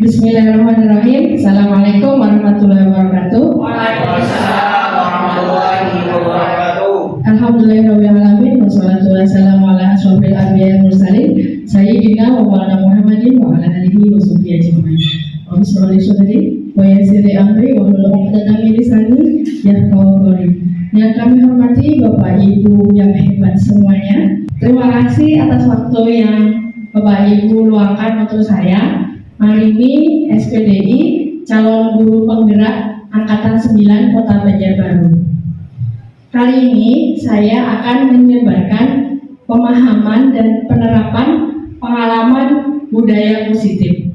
Bismillahirrahmanirrahim. Assalamualaikum warahmatullahi wabarakatuh. Waalaikumsalam warahmatullahi wabarakatuh. Alhamdulillahirrahmanirrahim. Wassalatu wassalamu ala asyrofil anbiya'i wal mursalin Sayyidina wa maulana Muhammadin wa ala alihi wa sahbihi ajma'in. Wa bismillah sodari wa yassir amri wa hlul 'uqdatam min lisani yafqahu qawli. Yang kami hormati Bapak Ibu yang hebat semuanya. Terima kasih atas waktu yang Bapak Ibu luangkan untuk saya. Hari ini SPDI calon guru penggerak Angkatan 9 Kota Banjarbaru. Kali ini saya akan menyebarkan pemahaman dan penerapan pengalaman budaya positif.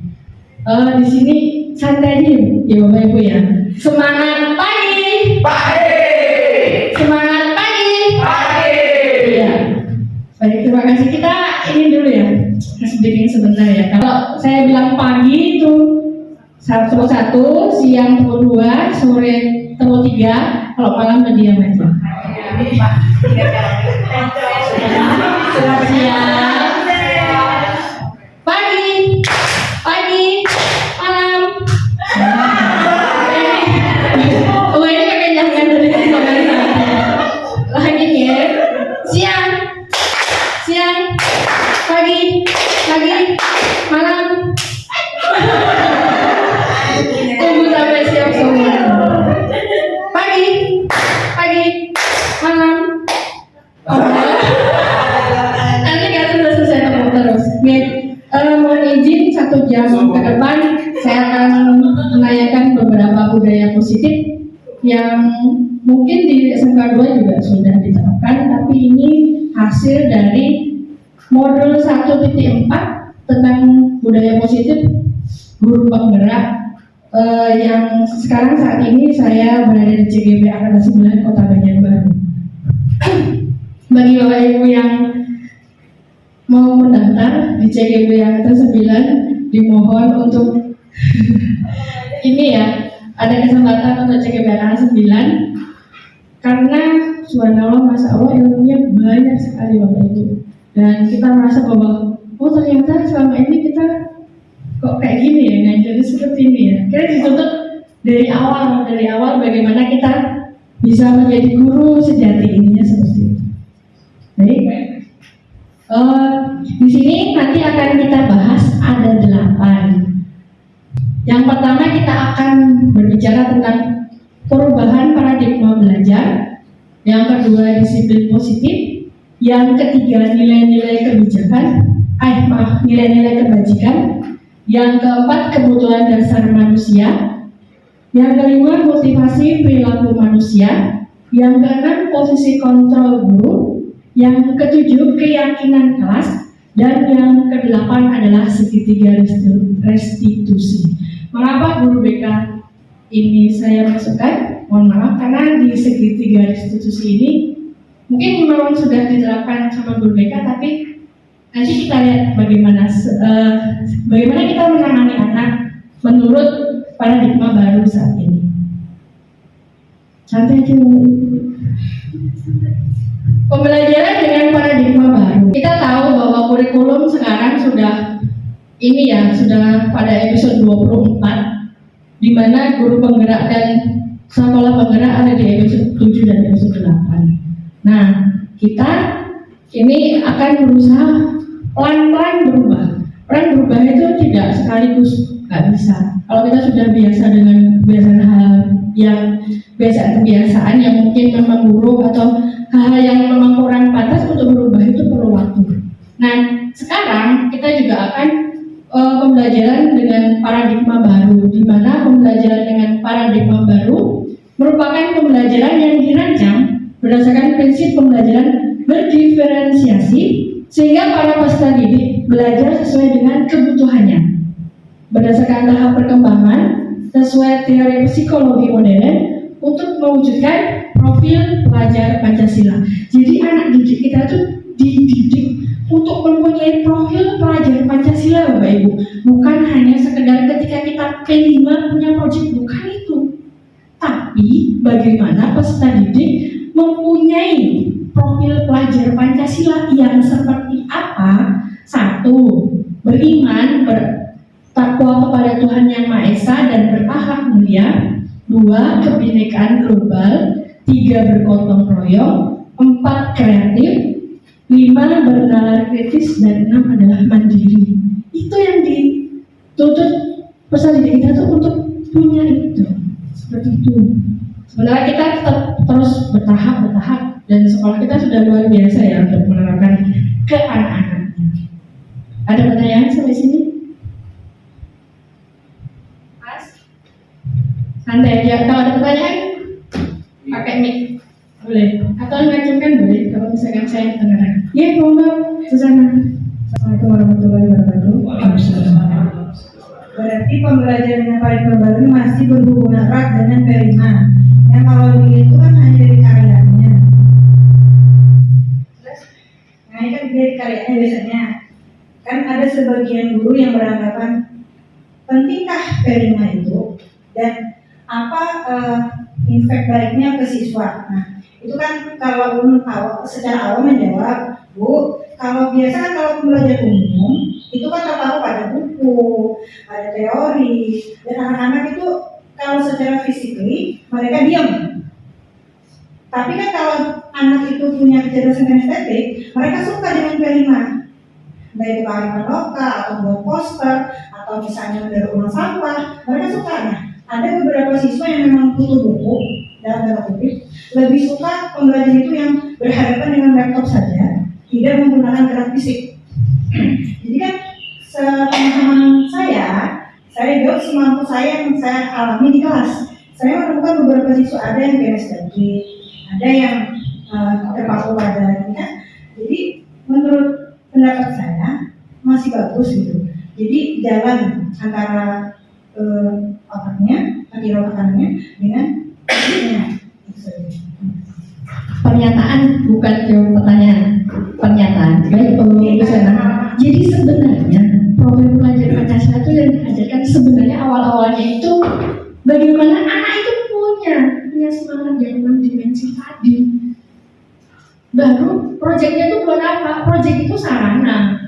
Di sini santai ya Bapak Ibu ya. Semangat pagi. Pagi. Semangat pagi. Pagi. Iya. Baik, terima kasih. Kita ini dulu ya. Speaking sebentar ya. Kalau saya bilang pagi itu tepuk 1, siang tepuk 2, sore tepuk 3, kalau malam berdiam aja. Siang, pagi, malam. Oh ini pakai jangan dari lagi ya. Siang, pagi, malam. Tunggu sampai siap semua. Pagi, malam. Nanti kan sudah selesai tepuk terus. Mohon izin 1 jam ke depan saya akan menanyakan beberapa budaya positif yang mungkin di SMK 2 juga sudah diterapkan, tapi ini hasil dari modul 1.4 tentang budaya positif guru penggerak yang sekarang saat ini saya berada di CGB Angkatan 9 Kota Banjarbaru. Bagi Bapak Ibu yang mau mendaftar di CGB Angkatan 9 dimohon untuk ini ya, ada kesempatan untuk CGB Angkatan 9 karena subhanallah masya Allah ilmunya banyak sekali Bapak Ibu, dan kita merasa bahwa oh ternyata selama ini kita kok kayak gini ya, ngajarin seperti ini ya. Kita dituntut dari awal bagaimana kita bisa menjadi guru sejati ininya seperti itu. Baik, di sini nanti akan kita bahas ada 8. Yang pertama kita akan berbicara tentang perubahan paradigma belajar. Yang kedua disiplin positif. Yang ketiga nilai-nilai kebajikan. Yang keempat kebutuhan dasar manusia. Yang kelima motivasi perilaku manusia. Yang keenam posisi kontrol guru. Yang ketujuh keyakinan kelas. Dan yang kedelapan adalah segitiga restitusi. Mengapa guru BK ini saya masukkan? Mohon maaf karena di segitiga restitusi ini mungkin memang sudah diterapkan sama guru BK, tapi nanti kita lihat bagaimana kita menangani anak menurut paradigma baru saat ini. Santai aja. Pembelajaran dengan paradigma baru. Kita tahu bahwa kurikulum sekarang sudah pada episode 24, di mana guru penggerak dan sekolah penggerak ada di episode 7 dan episode 8. Nah, kita ini akan berusaha pelan-pelan berubah. Pelan berubah itu tidak sekaligus, nggak bisa. Kalau kita sudah biasa dengan kebiasaan yang mungkin memang buruk atau hal-hal yang memang kurang pantas, untuk berubah itu perlu waktu. Nah, sekarang kita juga akan pembelajaran dengan paradigma baru, di mana pembelajaran dengan paradigma baru merupakan pembelajaran yang dirancang berdasarkan prinsip pembelajaran berdiferensiasi, sehingga para peserta didik belajar sesuai dengan kebutuhannya berdasarkan tahap perkembangan sesuai teori psikologi modern untuk mewujudkan profil pelajar Pancasila. Jadi anak didik kita tuh dididik untuk mempunyai profil pelajar Pancasila Bapak Ibu. Bukan hanya sekedar ketika kita P5 punya proyek, bukan itu. Tapi bagaimana peserta didik mempunyai profil pelajar Pancasila yang seperti apa? 1. Beriman, bertakwa kepada Tuhan mulia, 2 kebinekaan global, 3 bergotong royong, 4 kreatif, 5 bernalar kritis, dan 6 adalah mandiri. Itu yang dituntut peserta didik kita tuh untuk punya itu. Seperti itu. Sebenarnya kita tetap terus bertahap dan sekolah kita sudah luar biasa ya untuk menerapkan ke anak-anaknya. Ada pertanyaan sampai sini? Mas? Santai aja. Kalau ada pertanyaan, pakai mic boleh. Atau ngacungkan boleh. Kalau misalkan saya dengarkan. Ya, monggo Susana. Assalamualaikum warahmatullahi wabarakatuh. Berarti pembelajaran yang paling terbaru masih berhubungan erat dengan P5. Yang kalau itu kan hanya dari karyanya. Nah ini kan dari karyanya biasanya. Kan ada sebagian guru yang beranggapan pentingkah P5 itu dan apa impact baiknya ke siswa. Nah itu kan kalau secara awam menjawab, Bu, kalau biasa kan kalau pembelajaran umum itu kan tertaruh pada buku, ada teori, dan anak-anak itu kalau secara fisikly mereka diam. Tapi kan kalau anak itu punya kecerdasan estetik, mereka suka dengan P5. Entah itu kearifan lokal, atau buat poster, atau misalnya dari rumah sampah, mereka suka. Nah, ada beberapa siswa yang memang butuh buku, dalam tanda kutip, lebih suka pembelajaran itu yang berhadapan dengan laptop saja, tidak menggunakan gerak fisik. Jadi kan sepengetahuan saya jawab semampu saya yang saya alami di kelas. Saya menemukan beberapa siswa ada yang kinestetik, ada yang terpaku pada ya. Jadi menurut pendapat saya masih bagus gitu. Jadi jalan antara otaknya, kanannya dengan fisiknya. Pernyataan bukan jawab pertanyaan. Pernyataan. Baik, Bu Susana. Jadi sebenarnya program pelajaran Pancasila itu yang diajarkan sebenarnya awal-awalnya itu bagaimana anak itu punya semangat yang 6 dimensi tadi. Baru proyeknya itu buat apa? Proyek itu sarana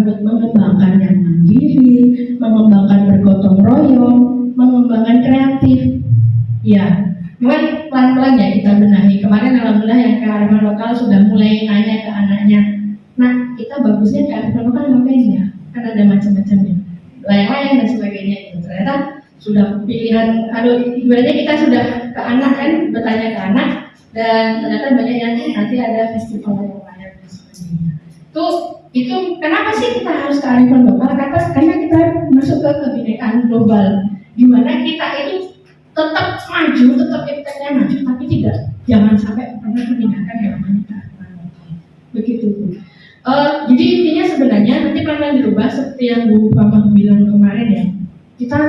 buat mengembangkan yang mandiri, mengembangkan bergotong royong, mengembangkan kreatif. Ya, cuman pelan-pelan ya kita benahi. Kemarin alhamdulillah yang kearifan lokal sudah mulai nanya ke anaknya. Nah, kita bagusnya kearifan lokal ngapain ya? Kan ada macam-macamnya, layang-layang dan sebagainya. Ternyata sudah pilihan. Ibaratnya kita sudah ke anak kan, bertanya ke anak, dan ternyata banyak yang nanti ada festival layang-layang dan sebagainya. Itu kenapa sih kita harus kearifan lokal? Karena kita masuk ke kebinekaan global, di mana kita itu tetap maju, tetap ipteknya maju, tapi jangan sampai pernah memindahkan yang namanya kearifan lokal. Begitu Bu. Jadi intinya sebenarnya nanti pelan-pelan dirubah seperti yang Bu Pama bilang kemarin ya. Kita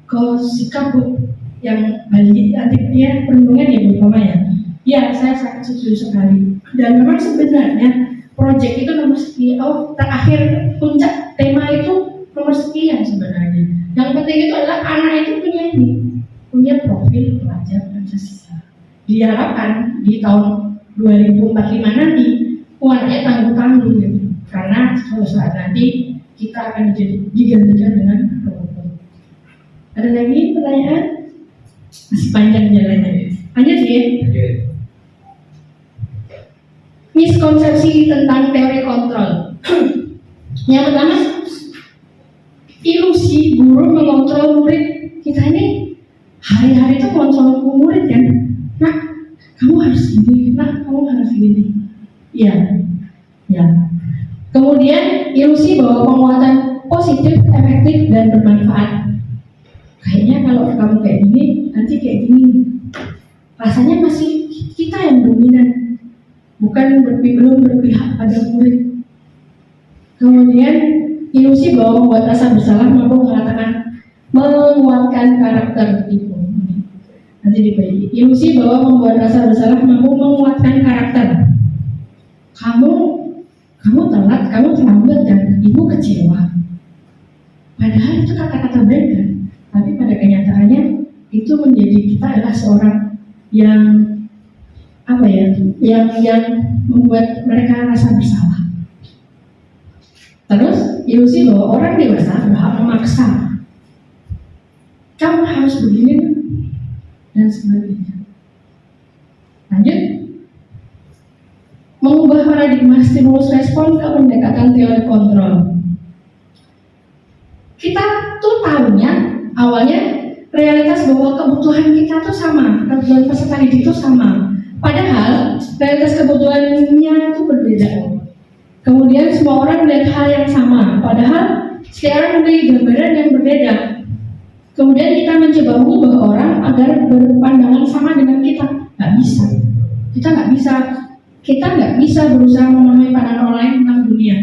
ke sikap Bu yang Bali nanti dia perlindungan ya Bu Pama ya. Ya saya sangat setuju sekali. Dan memang sebenarnya proyek itu nomor sekian. Terakhir puncak tema itu nomor sekian sebenarnya. Yang penting itu adalah anak itu punya profil pelajar Pancasila. Diharapkan di tahun 2045 nanti kuatnya tanggung-tanggung gitu. Karena suatu saat nanti kita akan digantikan dengan robot. Ada lagi pertanyaan? Masih panjang jalannya. Lanjut ya. Miskonsepsi tentang teori kontrol. Yang pertama, ilusi guru mengontrol murid. Kita ini hari-hari itu kontrol murid kan. Nah, kamu harus gini. Nah, kamu harus gini. Ya. Kemudian ilusi bahwa penguatan positif, efektif, dan bermanfaat. Kayaknya kalau kamu kayak gini, nanti kayak gini. Rasanya masih kita yang dominan, belum berpihak pada murid. Kemudian ilusi bahwa membuat rasa bersalah mampu menguatkan karakter itu. Nanti dibagi. Ilusi bahwa membuat rasa bersalah mampu menguatkan karakter. Kamu telat, kamu terlambat dan ibu kecewa. Padahal itu kata-kata baik kan, tapi pada kenyataannya itu menjadi kita adalah seorang yang yang membuat mereka rasa bersalah. Terus ilusi bahwa orang dewasa berhak memaksa. kamu harus begini dan sebagainya. Lanjut, mengubah paradigma stimulus respon ke pendekatan teori kontrol. Kita tuh tahunya awalnya realitas bahwa kebutuhan kita tuh sama, kebutuhan peserta didik itu sama. Padahal realitas kebutuhannya itu berbeda. Kemudian semua orang melihat hal yang sama, padahal setiap orang memiliki gambaran yang berbeda. Kemudian kita mencoba mengubah orang agar berpandangan sama dengan kita. Nggak bisa. Kita nggak bisa berusaha memahami pandangan orang lain tentang dunia.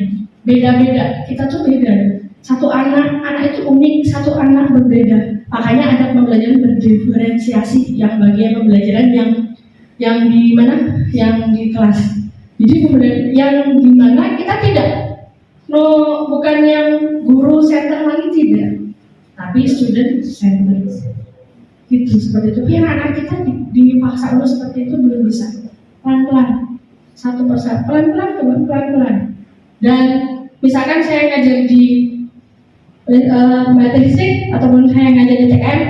Beda-beda. Kita tuh beda. Satu anak itu unik, satu anak berbeda. Makanya ada pembelajaran berdiferensiasi yang bagian pembelajaran yang di mana? Yang di kelas. Jadi pembelajaran yang di mana kita bukan yang guru center lagi, tidak, tapi student center. Gitu seperti itu. Biar anak kita dipaksa dulu seperti itu belum bisa. Pelan-pelan, satu persatu, pelan-pelan. Dan misalkan saya ngajar di matematik ataupun saya ngajar di TKM,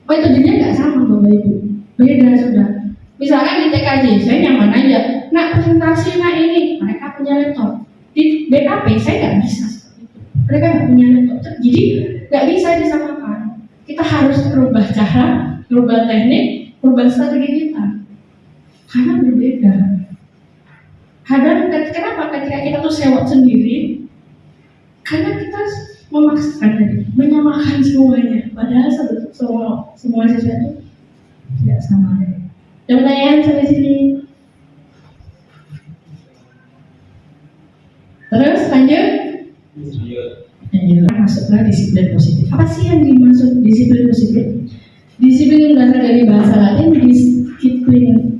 metodenya nggak sama Bapak Ibu, beda sudah. Misalkan di TKJ saya nyaman aja, nak presentasi ini, mereka punya laptop. Di BKP saya nggak bisa seperti itu, mereka nggak punya laptop. Jadi nggak bisa disamakan. Kita harus merubah cara, merubah teknik, merubah strategi kita, karena berbeda. Kenapa ketika kita tuh sewot sendiri? Karena kita memaksakan tadi, menyamakan semuanya, padahal semua sesuatu tidak sama. Ada pertanyaan sampai sini? Terus lanjut. Masuk ke disiplin positif. Apa sih yang dimaksud disiplin positif? Disiplin berasal dari bahasa Latin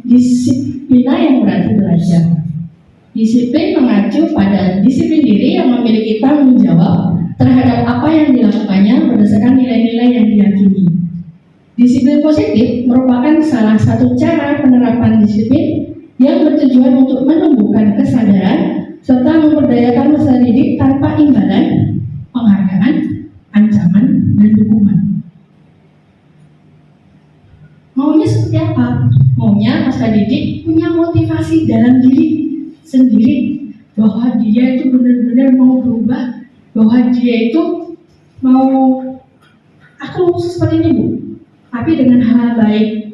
disiplina yang berarti belajar. Disiplin mengacu pada disiplin diri yang memiliki tanggung jawab terhadap apa yang dilakukannya berdasarkan nilai-nilai yang diyakini. Disiplin positif merupakan salah satu cara penerapan disiplin yang bertujuan untuk menumbuhkan kesadaran serta memberdayakan peserta didik tanpa imbalan, penghargaan, ancaman, dan dukungan. Maunya seperti apa? Maunya peserta didik punya motivasi dalam diri sendiri bahwa dia itu benar-benar mau berubah, bahwa dia itu mau, aku seperti ini Bu, tapi dengan hal baik.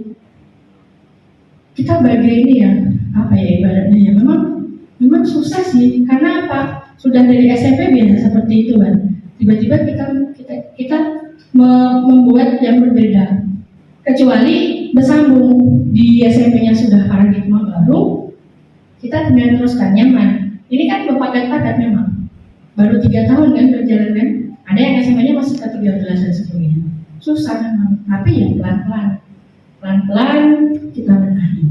Kita bagian ini ya, apa ya ibaratnya ya, memang susah sih, karena apa? Sudah dari SMP biasa seperti itu kan. Tiba-tiba kita membuat yang berbeda. Kecuali bersambung di SMP-nya sudah paradigma baru, kita tinggal teruskan nyaman. Ini kan berpadat-padat memang. Baru 3 tahun kan berjalan kan. Ada yang SMP-nya masih ke 13 dan sebagainya. Susah memang, tapi ya pelan-pelan kita benahi.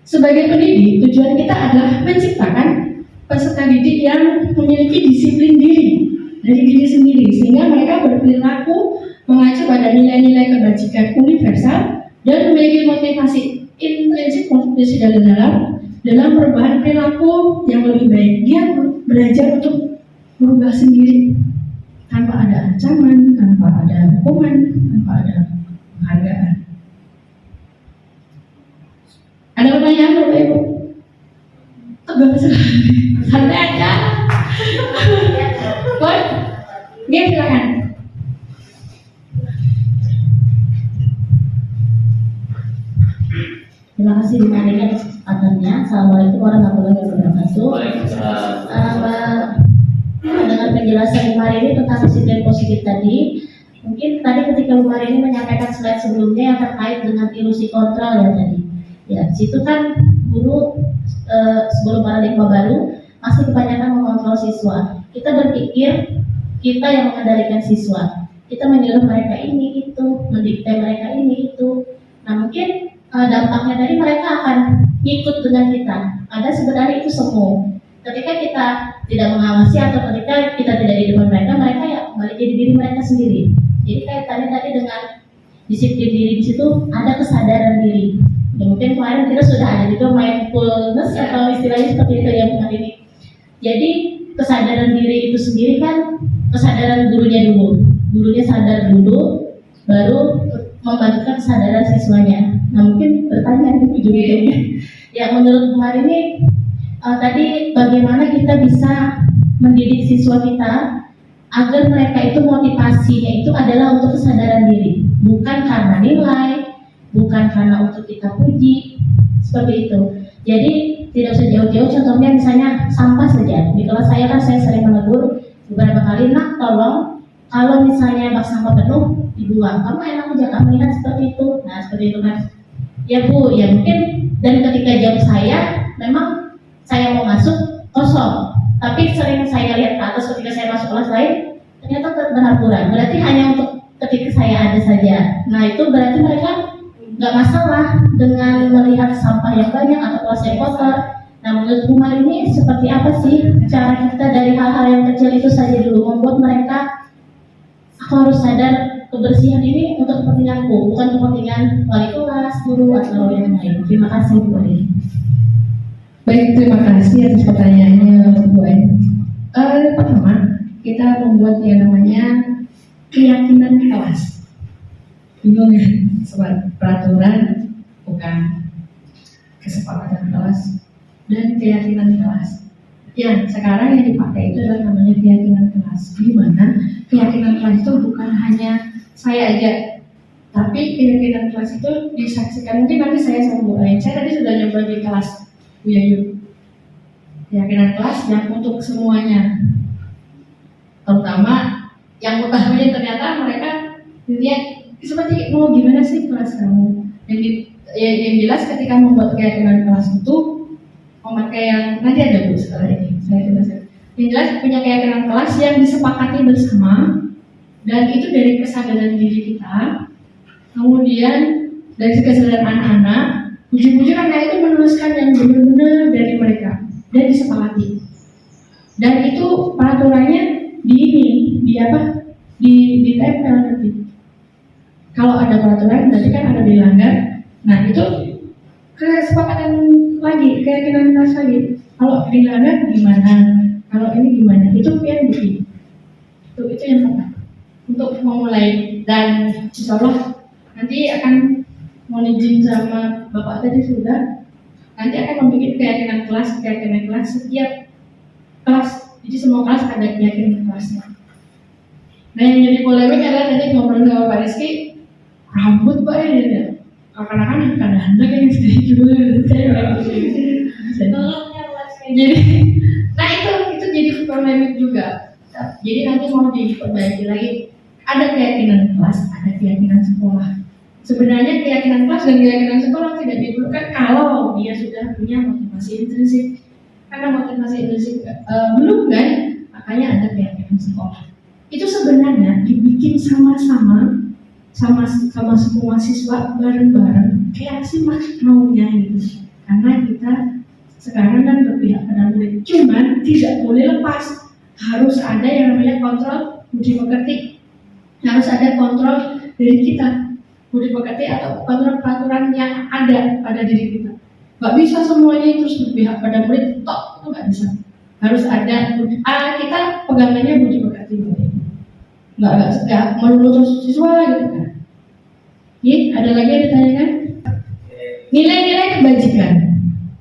Sebagai pendidik, tujuan kita adalah menciptakan peserta didik yang memiliki disiplin diri dari diri sendiri, sehingga mereka berperilaku mengacu pada nilai-nilai kebajikan universal dan memiliki motivasi intrinsik, motivasi dalam perubahan perilaku yang lebih baik. Dia belajar untuk berubah sendiri tanpa ada ancaman, tanpa ada hukuman, tanpa ada penghargaan. Ada pertanyaan Bapak Ibu? Tegang sekali. Santai aja. Boleh? Oke, silakan. Terima kasih Bu Maria atas kesempatannya. Assalamualaikum warahmatullahi wabarakatuh. Dengan penjelasan Bu Maria ini tentang disiplin positif tadi, mungkin tadi ketika Bu Maria ini menyampaikan slide sebelumnya yang terkait dengan ilusi kontrol ya tadi. Ya, situ kan guru sebelum paradigma baru masih kebanyakan mengontrol siswa. Kita berpikir kita yang mengendalikan siswa. Kita menyuruh mereka ini itu, mendikte mereka ini itu. Nah mungkin dampaknya tadi mereka akan ikut dengan kita. Ada sebenarnya itu semu. Ketika kita tidak mengawasi atau ketika kita tidak di depan mereka, mereka ya kembali jadi diri mereka sendiri. Jadi kaitannya tadi dengan disiplin diri di situ ada kesadaran diri. Ya, mungkin kemarin kita sudah ada juga mindfulness atau istilahnya seperti itu ya Bu ini. Jadi kesadaran diri itu sendiri kan kesadaran gurunya dulu. gurunya sadar dulu, baru membantu kesadaran siswanya. Nah mungkin bertanya di ujung-ujungnya. Ya menurut Bu Marini tadi bagaimana kita bisa mendidik siswa kita agar mereka itu motivasinya itu adalah untuk kesadaran diri, bukan karena nilai, bukan karena untuk kita puji, seperti itu. Jadi tidak usah jauh-jauh, contohnya misalnya sampah saja. Di kelas saya kan saya sering menegur beberapa kali, nak tolong kalau misalnya bak sampah penuh dibuang, kamu enak aja kamu lihat seperti itu. Nah seperti itu kan. Ya Bu, ya mungkin dan ketika jam saya memang saya mau masuk kosong, tapi sering saya lihat ke atas ketika saya masuk kelas lain ternyata berhamburan. Berarti hanya untuk ketika saya ada saja. Nah itu berarti mereka nggak masalah dengan melihat sampah yang banyak atau kelas yang kotor. Nah menurut Bu Marini seperti apa sih cara kita dari hal-hal yang kecil itu saja dulu membuat mereka aku harus sadar kebersihan ini untuk kepentinganku, bukan kepentingan wali kelas, guru atau yang lain. Terima kasih Bu Marini. Baik, terima kasih atas pertanyaannya Bu Ain. Pertama, kita membuat yang namanya keyakinan kelas. Bingung ya, sobat, peraturan bukan kesepakatan kelas dan keyakinan kelas. Ya, sekarang yang dipakai itu adalah namanya keyakinan kelas. Di mana keyakinan kelas itu bukan hanya saya aja, tapi keyakinan kelas itu disaksikan. Mungkin nanti saya sama Bu Ain. Saya tadi sudah nyoba di kelas Bu Yayu. Keyakinan kelas yang untuk semuanya, terutama yang utamanya ternyata mereka intinya seperti mau gimana sih kelas kamu. Yang jelas ketika membuat keyakinan kelas itu memakai yang nanti ada Bu setelah ini saya jelaskan. Yang jelas punya keyakinan kelas yang disepakati bersama dan itu dari kesadaran diri kita, kemudian dari kesadaran anak-anak. Ujung-ujung anak itu menuliskan yang benar-benar dari mereka dan disepakati. Dan itu peraturannya ditempel nanti. Kalau ada peraturan berarti kan ada dilanggar. Nah itu kesepakatan lagi, keyakinan kelas lagi. Kalau dilanggar gimana? Kalau ini gimana? Itu yang bikin. Itu yang pertama. Untuk memulai dan insya Allah nanti akan mau izin sama Bapak tadi sudah, nanti akan membuat keyakinan kelas setiap kelas. Jadi semua kelas ada keyakinan kelasnya. Nah yang jadi polemik adalah tadi ngobrol sama Pak Rizky, rambut Pak ya, karena kadang-kadang yang sedih juga, jadi, nah itu jadi polemik juga. Jadi nanti mau diperbaiki lagi. Ada keyakinan kelas, ada keyakinan sekolah. Sebenarnya keyakinan kelas dan keyakinan sekolah tidak diperlukan kalau dia sudah punya motivasi intrinsik. Karena motivasi intrinsik belum kan, makanya ada keyakinan sekolah. Itu sebenarnya dibikin sama-sama sama semua siswa bareng-bareng kayak sih mas maunya gitu. Karena kita sekarang kan berpihak pada murid, cuman tidak boleh lepas. Harus ada yang namanya kontrol budi pekerti. Harus ada kontrol dari kita. Budi pekerti atau kontrol peraturan yang ada pada diri kita. Gak bisa semuanya terus berpihak pada murid, tok itu gak bisa. Harus ada kita pegangannya budi pekerti murid. Gak melulu terus siswa gitu kan. Ada lagi yang ditanyakan? Nilai-nilai kebajikan.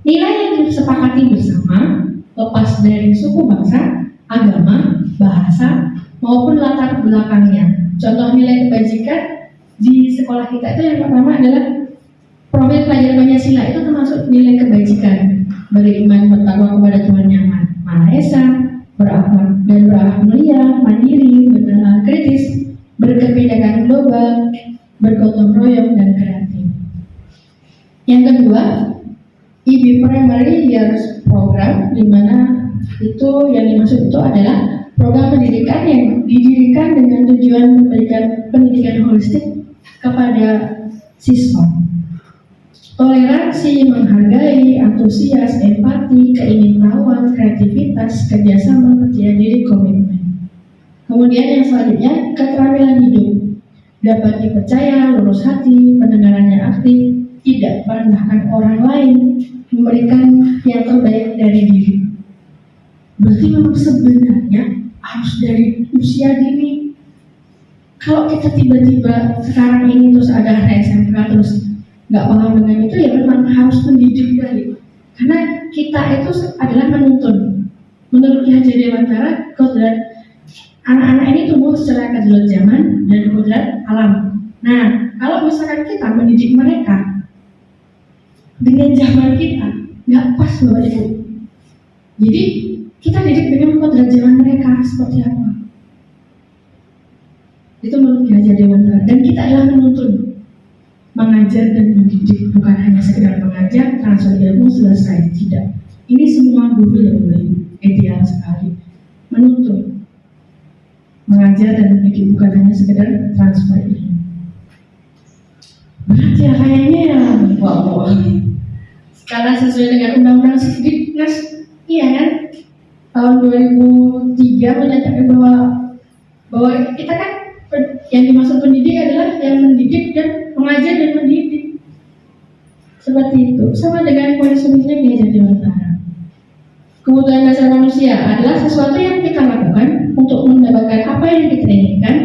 Nilai yang disepakati bersama, lepas dari suku bangsa, agama, bahasa, maupun latar belakangnya. Contoh nilai kebajikan di sekolah kita itu yang pertama adalah profil pelajaran Pancasila, itu termasuk nilai kebajikan. Beriman bertakwa kepada Tuhan Yang Maha Esa, berakhlak mulia, mandiri, bernalar kritis, berkebinekaan global, bergotong royong dan kreatif. Yang kedua, IB Primary Years Program, di mana itu yang dimaksud itu adalah program pendidikan yang didirikan dengan tujuan memberikan pendidikan holistik kepada siswa. Toleransi, menghargai, antusias, empati, keingintahuan, kreativitas, kerjasama, percaya diri, komitmen. Kemudian yang selanjutnya, keterampilan hidup. Dapat dipercaya, lurus hati, pendengarannya aktif, tidak merendahkan orang lain, memberikan yang terbaik dari diri. Berarti memang sebenarnya harus dari usia dini. Kalau kita tiba-tiba sekarang ini terus ada anak SMK terus nggak paham dengan itu, ya memang harus mendidik kali. Karena kita itu adalah menuntun. Menurut Ki Haji Dewantara, kodrat anak-anak ini tumbuh secara kodrat zaman dan kodrat alam. Nah, kalau misalkan kita mendidik mereka dengan zaman kita, nggak pas Bapak Ibu. Jadi kita didik dengan kodrat zaman mereka seperti apa? Itu menurut Ki Haji Dewantara. Dan kita adalah menuntun, mengajar dan mendidik, bukan hanya sekedar mengajar, transfer ilmu selesai. Tidak. Ini semua guru yang boleh ideal sekali. Menuntun, mengajar dan mendidik, bukan hanya sekedar transfer ilmu. Berat ya kayaknya ya. Wow. Karena sesuai dengan Undang-Undang Sidiknas, iya kan? Tahun 2003 menyatakan bahwa kita kan yang dimaksud pendidik adalah yang mendidik dan mengajar dan mendidik. Seperti itu. Sama dengan polisomenya Ki Haji Dewantara. Kebutuhan dasar manusia adalah sesuatu yang kita lakukan untuk mendapatkan apa yang kita inginkan.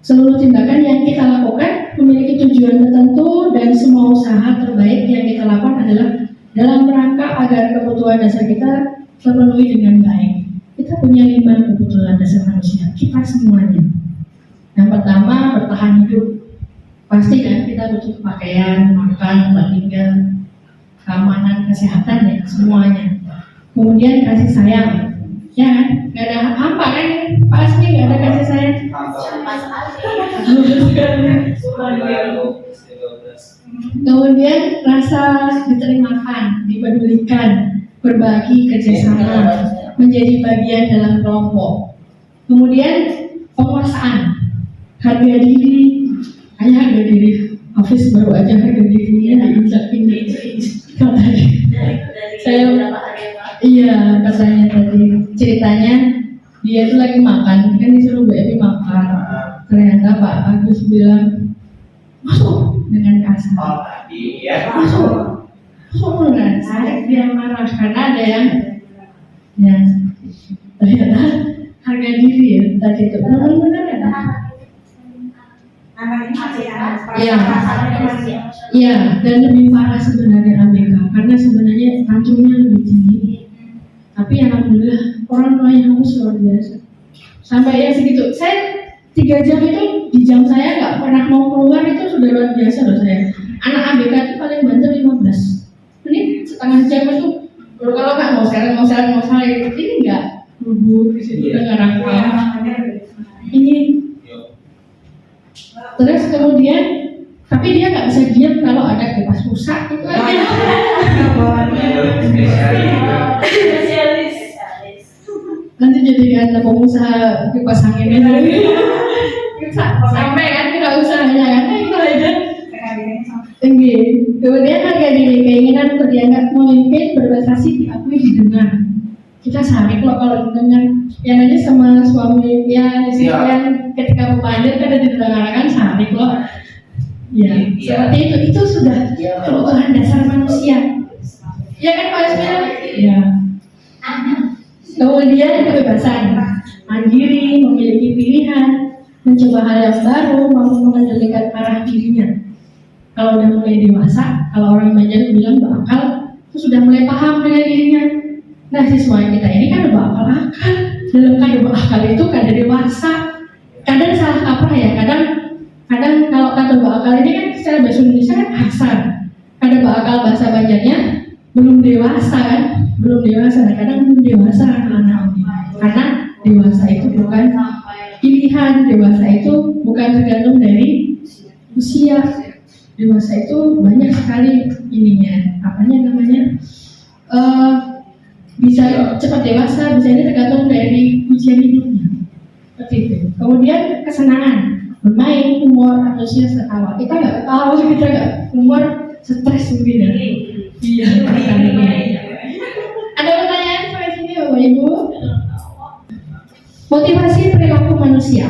Seluruh tindakan yang kita lakukan memiliki tujuan tertentu dan semua usaha terbaik yang kita lakukan adalah dalam rangka agar kebutuhan dasar kita terpenuhi dengan baik. Kita punya 5 kebutuhan dasar manusia, kita semuanya. Yang pertama, bertahan hidup. Pasti kan kita butuh pakaian, makan, tempat tinggal, keamanan, kesehatan ya, semuanya. Kemudian kasih sayang, ya kan? Gak ada hampa kan? Pasti gak ada kasih sayang. Kemudian rasa diterimakan, dipedulikan, berbagi, kerjasama, menjadi bagian dalam kelompok. Kemudian penguasaan, harga diri, hanya harga diri. Hafiz baru aja harga dirinya diucapin katanya. Saya iya katanya tadi ceritanya dia itu lagi makan kan disuruh Bu Evi makan. Ternyata Pak Agus bilang masuk dengan kasar. Masuk dengan kasar, dia marah karena ada yang ya ternyata harga diri ya tadi itu benar-benar ya. Iya, dan lebih parah sebenarnya ABK karena sebenarnya racunnya lebih tinggi. Tapi alhamdulillah orang tua yang harus luar biasa. Sampai ya segitu. Saya 3 jam itu di jam saya nggak pernah mau keluar itu sudah luar biasa loh saya. Anak ABK itu paling banter 15. Ini setengah jam itu kalau nggak mau saya ini nggak duduk di situ dengan rangka. Ini terus kemudian tapi dia nggak bisa diam kalau ada kipas rusak itu aja. Nanti jadi kan pengusaha kipas angin ini sampai kan kita usahanya kan itu aja tinggi. Kemudian harga diri, keinginan untuk dianggap memimpin, berprestasi, diakui, didengar. Kita sarik loh kalau dengar yang aja sama suami ya yang ketika memanggil kan ada didengarkan sarik loh ya seperti itu sudah kebutuhan dasar manusia ya kan Pak Ismail ya. Kemudian kebebasan, mandiri, memiliki pilihan, mencoba hal yang baru, mampu mengendalikan arah dirinya. Kalau udah mulai dewasa, kalau orang Banjar bilang berakal, itu sudah mulai paham dengan dirinya. Nah siswa kita ini kan udah akal-akal. Dalam kado akal itu kadang dewasa. Kadang salah kaprah ya. Kadang kalau kado akal ini kan secara bahasa Indonesia kan kasar. Kado akal bahasa Banjarnya belum dewasa kan. Belum dewasa. Nah, kadang belum dewasa anak-anak ini. Karena dewasa itu bukan pilihan. Dewasa itu bukan tergantung dari usia. Dewasa itu banyak sekali ininya. Apanya namanya? Bisa cepat dewasa, bisa ini tergantung dari ujian hidupnya. Seperti itu. Kemudian kesenangan, bermain, humor, antusias, ketawa. Kita nggak ketawa, kita nggak humor, stres mungkin ya. Iya, ada pertanyaan sampai sini Bapak Ibu? Motivasi perilaku manusia.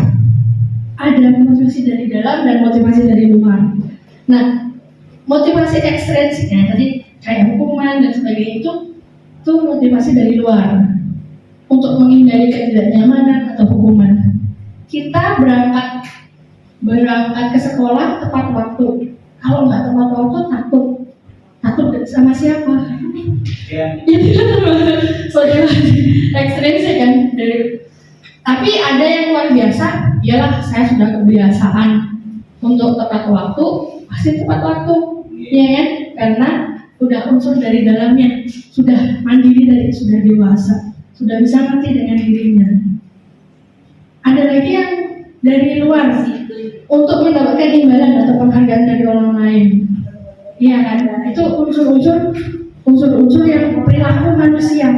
Ada motivasi dari dalam dan motivasi dari luar. Nah, motivasi ekstrinsiknya tadi kayak hukuman dan sebagainya itu motivasi dari luar untuk menghindari ketidaknyamanan atau hukuman. Kita berangkat berangkat ke sekolah tepat waktu. Kalau nggak tepat waktu takut sama siapa? Ya tidak soalnya ekstrim sih kan dari. Tapi ada yang luar biasa, iyalah saya sudah kebiasaan untuk tepat waktu, pasti tepat waktu, ya kan? Karena udah unsur dari dalamnya, sudah mandiri dari sudah dewasa, sudah bisa ngerti dengan dirinya. Ada lagi yang dari luar sih, untuk mendapatkan imbalan atau penghargaan dari orang lain. Iya kan? Itu unsur-unsur yang perilaku manusia.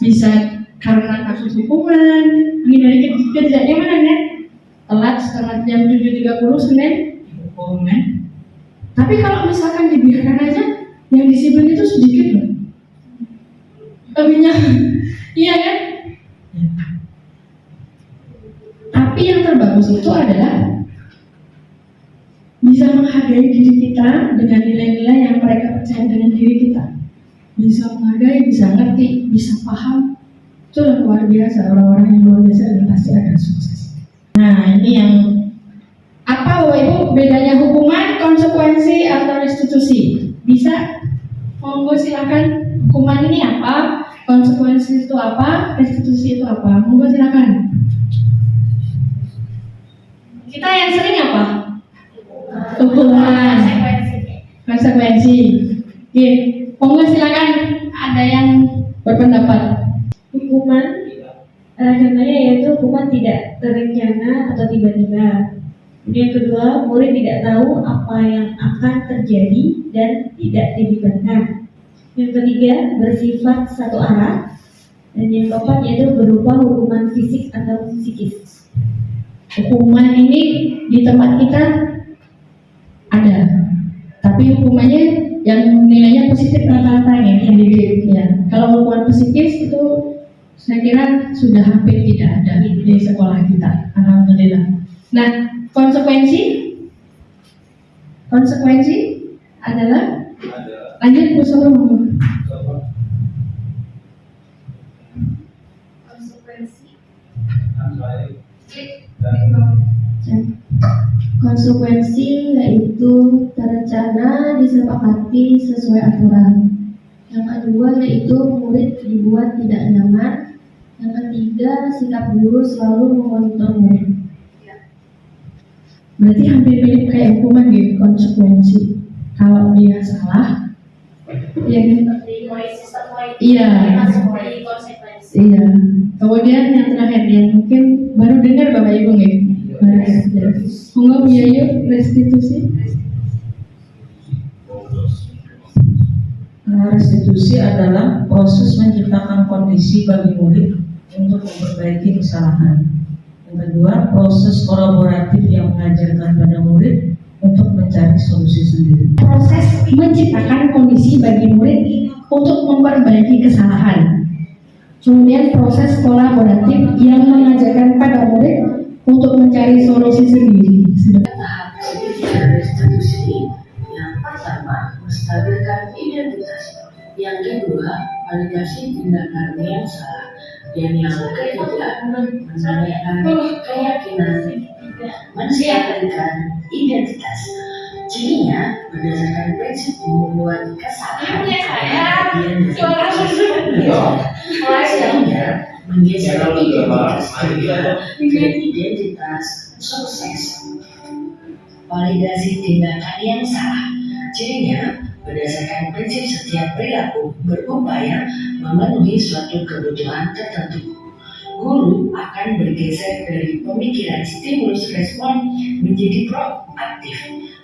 Bisa karena kasus hukuman, menghindari kerjanya mana kan? Telat setengah jam 7.30 Senin, hukuman. Tapi kalau misalkan dibiarkan aja, yang disiplin itu sedikit loh. Lebihnya, iya kan? Tapi yang terbagus itu adalah bisa menghargai diri kita dengan nilai-nilai yang mereka percaya dengan diri kita. Bisa menghargai, bisa ngerti, bisa paham. Itu luar biasa, orang-orang yang luar biasa dan pasti akan sukses. Nah, ini yang apa Bapak Ibu bedanya hukuman, konsekuensi atau restitusi? Bisa? Monggo silakan. Hukuman ini apa? Konsekuensi itu apa? Restitusi itu apa? Monggo silakan. Kita yang sering apa? Hukuman, konsekuensi. Oke, monggo silakan. Ada yang berpendapat? Hukuman contohnya yaitu hukuman tidak terencana atau tiba-tiba. Yang kedua, murid tidak tahu apa yang akan terjadi dan tidak dilibatkan. Yang ketiga, bersifat satu arah. Dan yang keempat yaitu berupa hukuman fisik atau psikis. Hukuman ini di tempat kita ada, tapi hukumannya yang nilainya positif rata-rata yang dididik ya. Kalau hukuman psikis itu saya kira sudah hampir tidak ada di sekolah kita, alhamdulillah. Nah, konsekuensi adalah lanjut Bu Soto. Konsekuensi yaitu terencana, disepakati sesuai aturan. Yang kedua yaitu murid dibuat tidak nyaman. Yang ketiga, sikap guru selalu memonitor murid. Berarti hampir mirip kayak hukuman gitu, konsekuensi. Kalau dia salah, ya kan? Iya. Iya. Kemudian yang terakhir yang mungkin baru dengar Bapak Ibu nggak? Monggo Bu Yayu, restitusi. Restitusi adalah proses menciptakan kondisi bagi murid untuk memperbaiki kesalahan. Yang kedua, proses kolaboratif yang mengajarkan pada murid untuk mencari solusi sendiri. Proses menciptakan kondisi bagi murid untuk memperbaiki kesalahan. Kemudian proses kolaboratif yang mengajarkan pada murid untuk mencari solusi sendiri. Tahap restitusi yang pertama, menstabilkan identitas. Yang kedua, validasi tindakan yang salah. Dan yang ketiga, menanyakan keyakinan, menstabilkan identitas. Jadinya, berdasarkan prinsip membuat kesalahan sehingga menggeser identitas ke identitas sukses. Validasi tindakan yang salah. Jadinya, berdasarkan prinsip setiap perilaku berupaya memenuhi suatu kebutuhan tertentu. Guru akan bergeser dari pemikiran stimulus respon menjadi proaktif,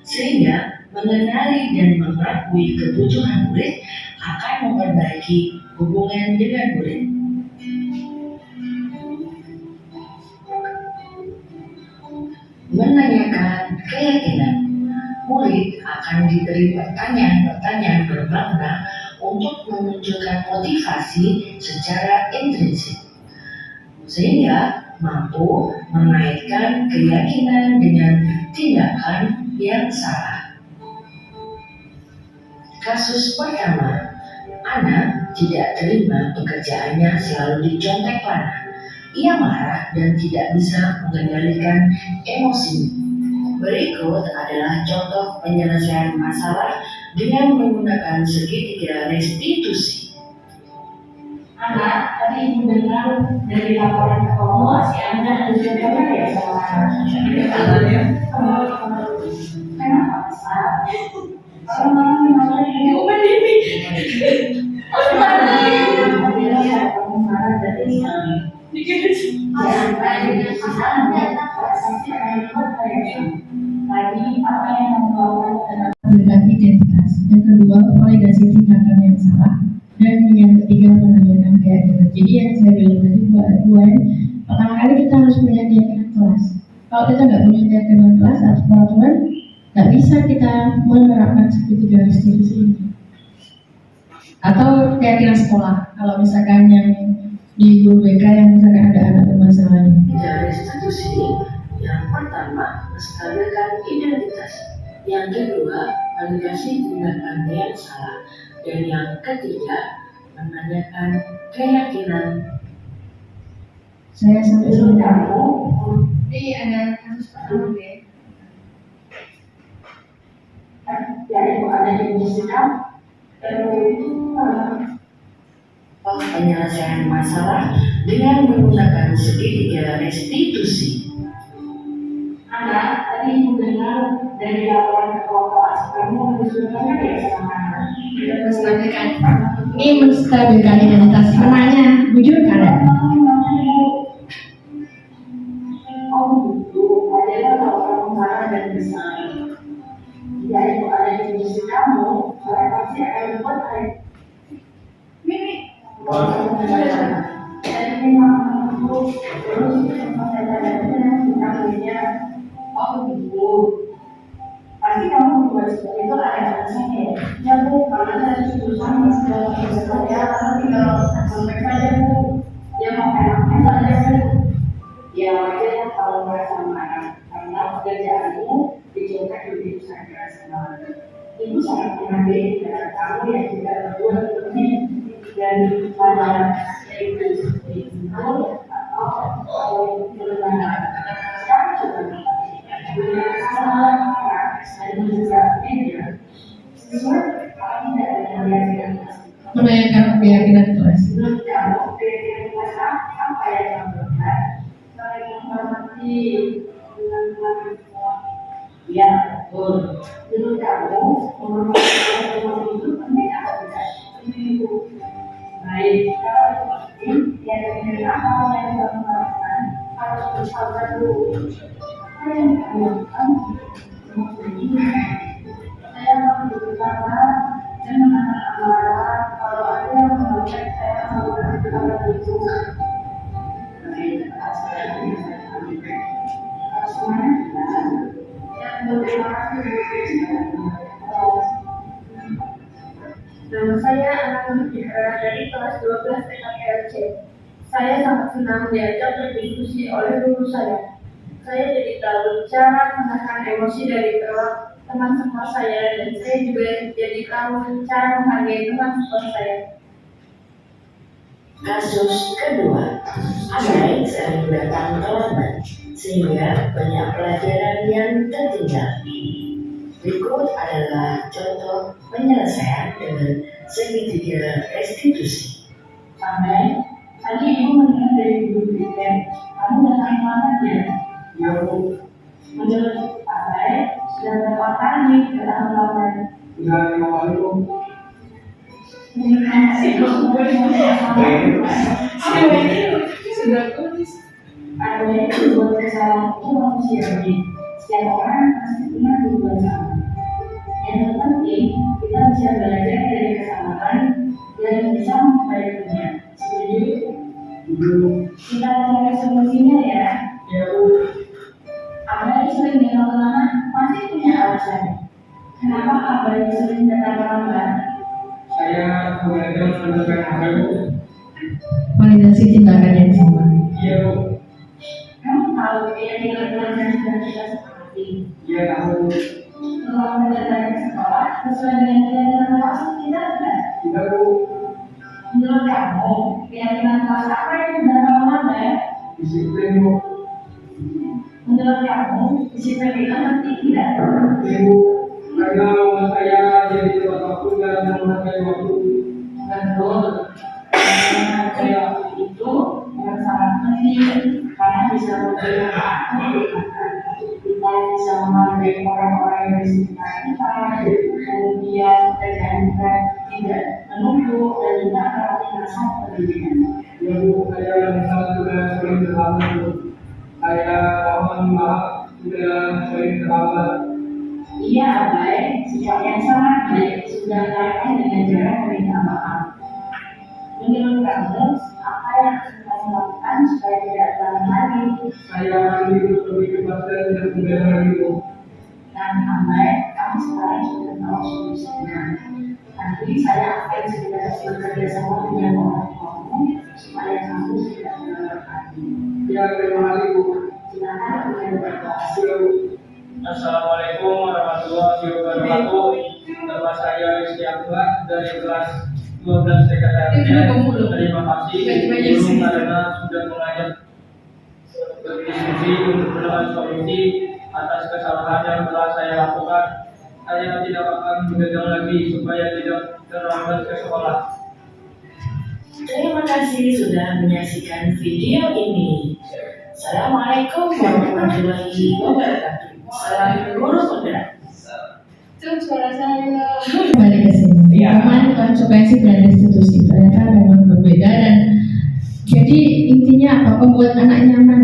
sehingga mengenali dan mengakui kebutuhan murid akan memperbaiki hubungan dengan murid. Menanyakan keyakinan. Murid akan diberi pertanyaan-pertanyaan bermakna untuk memunculkan motivasi secara intrinsik, sehingga mampu mengaitkan keyakinan dengan tindakan yang salah. Kasus pertama, anak tidak terima pekerjaannya selalu dicontek panah. Ia marah dan tidak bisa mengendalikan emosi. Berikut adalah contoh penyelesaian masalah dengan menggunakan segitiga restitusi. Anak, tadi ibu dengar dari laporan evaluasi Anda ada jawaban ya sama kenapa besar? Mendekati identitas, yang kedua validasi tindakan yang salah, dan yang ketiga menanyakan keyakinan. Jadi yang saya bilang tadi buat pertama kali kita harus punya keyakinan kelas. Kalau kita nggak punya keyakinan kelas atau peraturan, nggak bisa kita menerapkan segitiga restitusi ini. Atau keyakinan sekolah, kalau misalkan yang di guru BK yang misalkan ada anak bermasalah. Tiga restitusi. Yang pertama, menstabilkan identitas. Yang kedua, validasi tindakan yang salah. Dan yang ketiga, menanyakan keyakinan. Saya sampai sini. Ini ada kasus pertama deh. Penyelesaian masalah dengan menggunakan segitiga restitusi. Anak, tadi ibu dengar dari laporan evaluasi kamu ada jawaban ya sama Ini menstabilkan identitas. Namanya jujur kan? Oh gitu, adalah laporan marah dan besar. Jika itu ada di posisi kamu, saya pasti akan membuat jadi memang untuk terus memperhatikan tentangnya. Oh gitu, pasti kamu membuat seperti itu ada alasannya ya. Ya bu, karena saya susah segala saya tinggal sampai saja bu. Ya mau enaknya saja bu. Ya wajar kalau merasa marah karena pekerjaanmu dicoba lebih besar sama. Ibu sangat menghargai cara kamu yang tidak berbuat lebih dari pada itu seperti itu atau berbanding. Sekarang coba salah dan juga media sesuai kalau tidak ada keyakinan Menanyakan keyakinan kelas. menurut kamu keyakinan kelas apa yang kamu lakukan? Saling menghormati dengan ya betul. Menurut kamu menghormati orang itu penting atau tidak? Baik, kalau penting keyakinan apa yang kamu lakukan harus bersabar dulu. Apa yang kamu lakukan? Saya mau berbicara dan menahan amarah. Kalau ada yang mengajak saya mau berbicara itu. Nama saya Anang Mutiara dari kelas 12 TKPLC. Saya sangat senang diajak berdiskusi oleh guru saya. Saya jadi tahu cara menahan emosi dari teman sekolah saya dan saya juga jadi tahu cara menghargai teman sekolah saya. Kasus kedua, Abai sering datang terlambat sehingga banyak pelajaran yang tertinggal. Berikut adalah contoh penyelesaian dengan segitiga restitusi. Sampai tadi ibu mendengar dari guru BK, kamu datang lambat ya? Ya bu. Menurut Abai, sudah berapa kali datang lambat? Sudah 5 kali bu. Sudah tulis. Abai berbuat kesalahan itu manusia. Setiap orang pasti punya berbuat salah. Yang terpenting kita bisa belajar dari kesalahan dan bisa memperbaikinya. Setuju? Kita cari solusinya ya. Ya bu. Abai sering datang lambat, pasti punya alasan. Kenapa Abai sering datang lambat? Saya belajar menentukan apa bu? Validasi tindakan yang salah. Iya bu. Kamu tahu keyakinan pelajaran sudah kita sepakati. Iya tahu. Setelah belajar di sekolah, sesuai dengan keyakinan kelas tidak ada. Tidak bu. Menurut kamu, keyakinan kelas apa yang datang lambat? Ibu. Menurut kamu, disiplin itu penting tidak? Ibu, karena saya jadi tepat waktu dan memakai waktu. Betul. Karena saya waktu itu sangat penting karena bisa memberikan kita bisa menghargai orang-orang yang di sekitar kita, kemudian pekerjaan kita tidak menumpuk dan juga perhatian sangat pendidikan. Ibu, saya yang salah sudah sering terlambat. Saya mohon maaf sudah sering terlambat. Iya, baik. Sikap yang sangat baik sudah dilakukan dengan cara meminta maaf. Menurut kamu, apa yang harus kita lakukan supaya tidak terulang lagi? Saya akan hidup lebih cepat dan membela Ibu. Dan sampai kamu sekarang sudah tahu solusinya. Nanti saya akan segera bekerja sama dengan orang tuamu supaya kamu tidak terulang lagi. Ya, terima kasih Bu. Silakan dengan berdoa. Assalamualaikum warahmatullahi wabarakatuh. Nama saya Rizky Akbar dari kelas 12 sekretariat. Terima kasih guru karena sudah mengajak berdiskusi untuk menemukan solusi atas kesalahan yang telah saya lakukan. Saya tidak akan begadang lagi supaya tidak terlambat ke sekolah. Terima kasih sudah menyaksikan video ini. Assalamualaikum warahmatullahi wabarakatuh. Salam guru penggerak. Itu suara saya. Kembali ke sini. Teman konsekuensi dan restitusi ternyata memang berbeda dan jadi intinya apa? Membuat anak nyaman.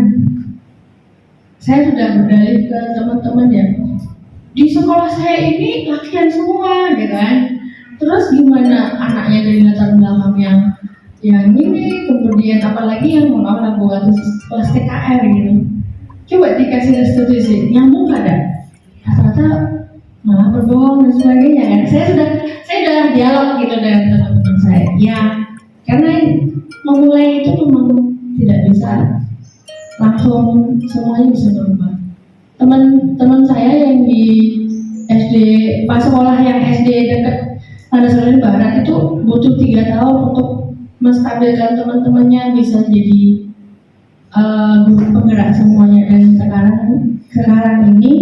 Saya sudah berdalih ke teman-teman ya. Di sekolah saya ini latihan semua, gitu kan. Terus gimana anaknya dari latar belakang yang ini, kemudian apalagi yang mengalami buat kelas TKR gitu. Coba dikasih restitusi, nyambung nggak ada? Rata-rata malah berbohong dan sebagainya kan. Saya sudah dialog gitu dengan teman-teman saya. Ya, karena memulai itu memang tidak bisa langsung semuanya bisa berubah. Teman-teman saya yang di SD, pas sekolah yang SD dekat Landasan Barat itu butuh 3 tahun untuk menstabilkan teman-temannya bisa jadi guru penggerak semuanya. Dan sekarang ini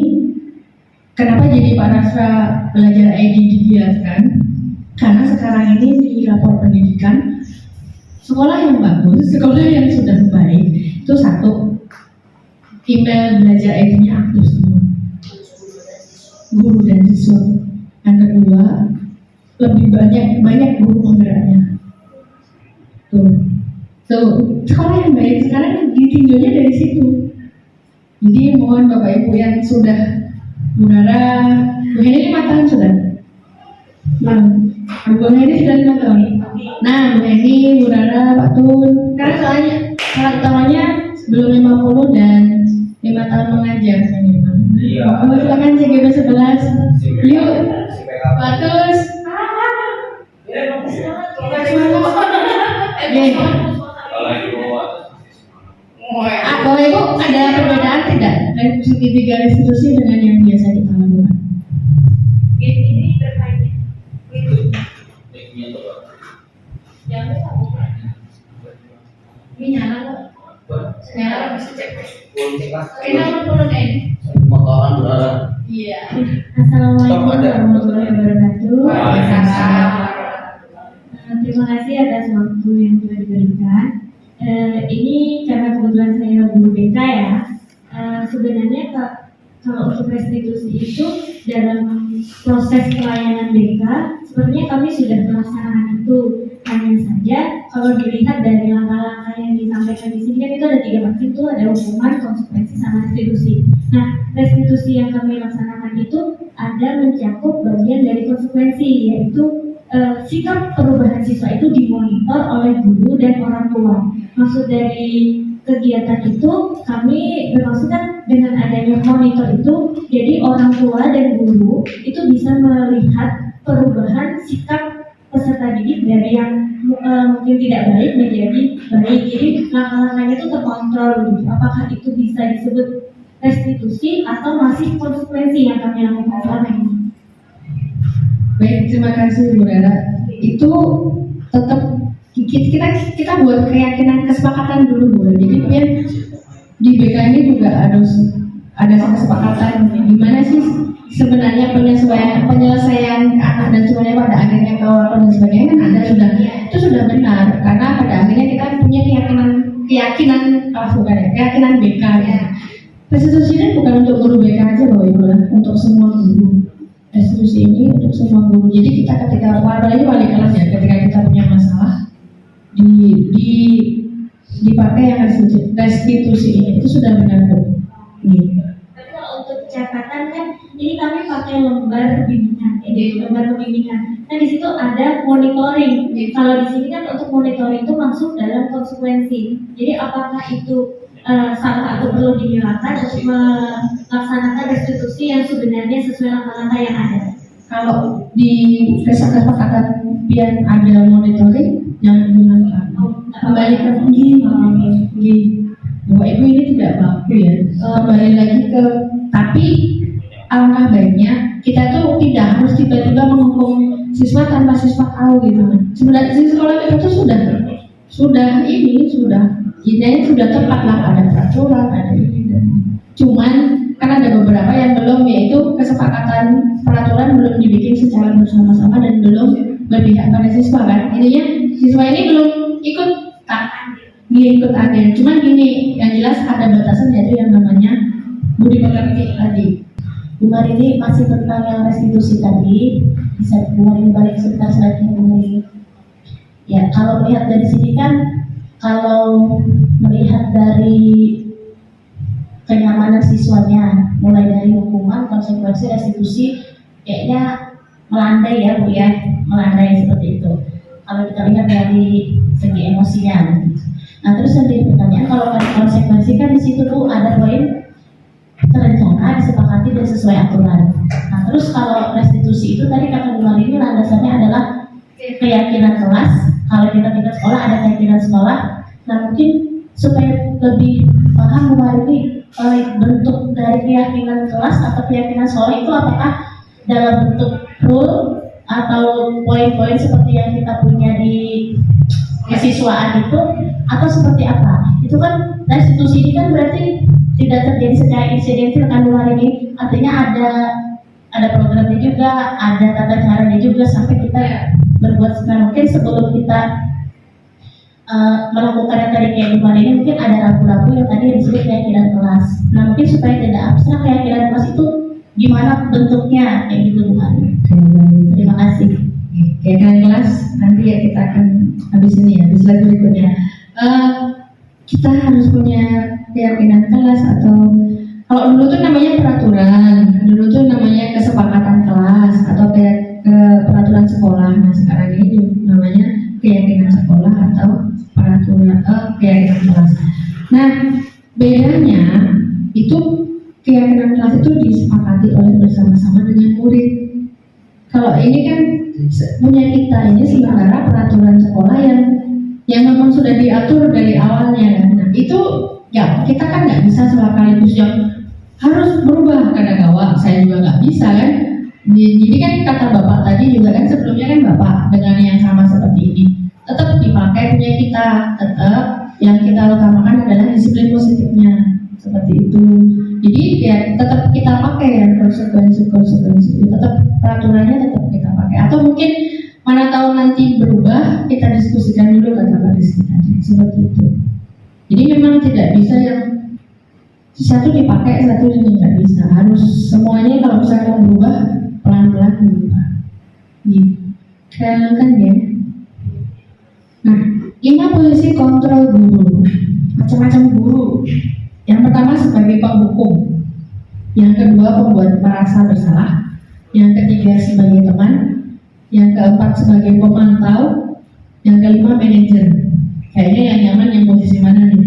kenapa jadi Pak Rasra belajar ID dibiarkan? Karena sekarang ini di rapor pendidikan sekolah yang bagus, sekolah yang sudah baik itu satu, email belajar ID-nya aktif semua, guru dan siswa. Yang kedua, lebih banyak guru penggeraknya. Tuh, sekolah yang baik sekarang ditinjaunya dari situ. Jadi mohon Bapak Ibu yang sudah Bunara, Bu Heni 5 tahun sudah. Nah, Bu Heni sudah 5 tahun. Nah, Bu Heni, Bunara, Pak Tun. Karena soalnya syarat utamanya sebelum 50 dan 5 tahun mengajar. Iya. Silakan CGB 11. Yuk, Pak Tus. Bapak Ibu ada perbedaan tidak dari segitiga restitusi dengan yang biasa kita lakukan? Ini terkait Ini nyala kok. Nyala bisa cek. Kenapa turun ini? Iya. Assalamualaikum warahmatullahi wabarakatuh. Waalaikumsalam. Terima kasih atas waktu yang telah diberikan. Ini karena kebetulan saya guru BK ya. Sebenarnya kalau untuk restitusi itu dalam proses pelayanan BK, sepertinya kami sudah melaksanakan itu. Hanya saja kalau dilihat dari langkah-langkah yang disampaikan di sini kan itu ada 3 bagian, itu ada hukuman, konsekuensi, sama restitusi. Nah, restitusi yang kami laksanakan itu ada mencakup bagian dari konsekuensi, yaitu sikap perubahan siswa itu dimonitor oleh guru dan orang tua. Maksud dari kegiatan itu kami bermaksudkan dengan adanya monitor itu, jadi orang tua dan guru itu bisa melihat perubahan sikap peserta didik dari yang mungkin tidak baik menjadi baik. Jadi langkah-langkahnya itu terkontrol gitu. Apakah itu bisa disebut restitusi atau masih konsekuensi yang kami lakukan selama ini? Baik, terima kasih Bu Rara. Itu tetap kita buat keyakinan kesepakatan dulu Bu. Jadi biar di BK ini juga ada kesepakatan gimana sih sebenarnya penyelesaian anak dan semuanya pada akhirnya kawan dan sebagainya kan ada sudah, itu sudah benar karena pada akhirnya kita punya keyakinan BK ya. Restitusi ini bukan untuk guru BK aja Bapak Ibu, untuk semua guru. Restitusi ini untuk semua guru. Jadi kita ketika apalagi wali kelas ya, ketika kita punya masalah dipakai yang restitusi ini itu sudah benar Bu. Gitu. Tapi kalau untuk catatan kan ini kami pakai lembar bimbingan, lembar pembimbingan. Nah di situ ada monitoring. Kalau di sini kan untuk monitoring itu masuk dalam konsekuensi. Jadi apakah itu salah atau perlu dihilangkan untuk melaksanakan restitusi yang sebenarnya sesuai langkah-langkah yang ada? Kalau di kesepakatan yang ada monitoring yang dihilangkan. Kembali ke Bapak Ibu ini tidak baku ya. Kembali lagi ke tapi alangkah baiknya kita tuh tidak harus tiba-tiba menghukum siswa tanpa siswa tahu gitu. Sebenarnya di sekolah kita tuh sudah ini sudah tepat lah, ada peraturan, ada ini dan cuman kan ada beberapa yang belum, yaitu kesepakatan peraturan belum dibikin secara bersama-sama dan belum berpihak pada siswa kan. Intinya siswa ini belum ikut adil. Cuman gini, yang jelas ada batasan yaitu yang namanya budi pekerti tadi. Bu Marini masih tentang yang restitusi tadi, bisa Bu Marini balik sebentar lagi Bu Marini. Ya, kalau melihat dari sini kan, kalau melihat dari kenyamanan siswanya, mulai dari hukuman, konsekuensi, restitusi, kayaknya melandai ya Bu ya, melandai seperti itu. Kalau kita lihat dari segi emosinya. Nah terus yang jadi pertanyaan, kalau konsekuensi kan di situ Bu ada poin terencana, disepakati dan sesuai aturan. Nah terus kalau restitusi itu tadi kata Bu Marini landasannya adalah keyakinan kelas. Kalau kita tingkat sekolah ada keyakinan sekolah. Nah mungkin supaya lebih paham Bu Marini bentuk dari keyakinan kelas atau keyakinan sekolah itu apakah dalam bentuk rule atau poin-poin seperti yang kita punya di kesiswaan itu, atau seperti apa? Itu kan restitusi ini kan berarti tidak terjadi secara insidental kan Bu Marini. Artinya ada programnya juga, ada tata caranya juga sampai kita berbuat. Nah mungkin sebelum kita melakukan yang tadi kayak Bu Marini, mungkin ada ragu-ragu yang tadi disebut keyakinan kelas. Nah mungkin supaya tidak abstrak, keyakinan kelas itu gimana bentuknya kayak gitu Bu Marini. Terima kasih. Keyakinan kelas nanti ya kita akan habis ini ya, di slide berikutnya. Kita harus punya keyakinan kelas atau kalau dulu tuh namanya peraturan, dulu tuh namanya kesepakatan kelas atau peraturan sekolah. Nah sekarang ini namanya keyakinan sekolah atau peraturan keyakinan kelas. Nah bedanya itu keyakinan kelas itu disepakati oleh bersama-sama dengan murid. Kalau ini kan punya kita ini sementara peraturan sekolah yang memang sudah diatur dari awalnya kan. Nah itu ya kita kan nggak bisa sekaligus yang harus berubah kadang gawat. Saya juga nggak bisa kan. Jadi kan kata Bapak tadi juga kan sebelumnya kan Bapak dengan yang sama seperti ini tetap dipakai punya kita, tetap yang kita utamakan adalah disiplin positifnya seperti itu. Jadi ya tetap kita pakai ya konsekuensi itu, tetap peraturannya tetap kita pakai. Atau mungkin mana tahu nanti berubah, kita diskusikan dulu kata Pak Rizky tadi seperti itu. Jadi memang tidak bisa yang satu dipakai, satu ini nggak bisa. Harus semuanya kalau misalnya mau berubah pelan-pelan berubah. Gitu. Kan ya. Nah, ini posisi kontrol guru, macam-macam guru. Yang pertama sebagai penghukum, yang kedua pembuat merasa bersalah, yang ketiga sebagai teman, yang keempat sebagai pemantau, yang kelima manajer. Kayaknya yang nyaman yang posisi mana nih?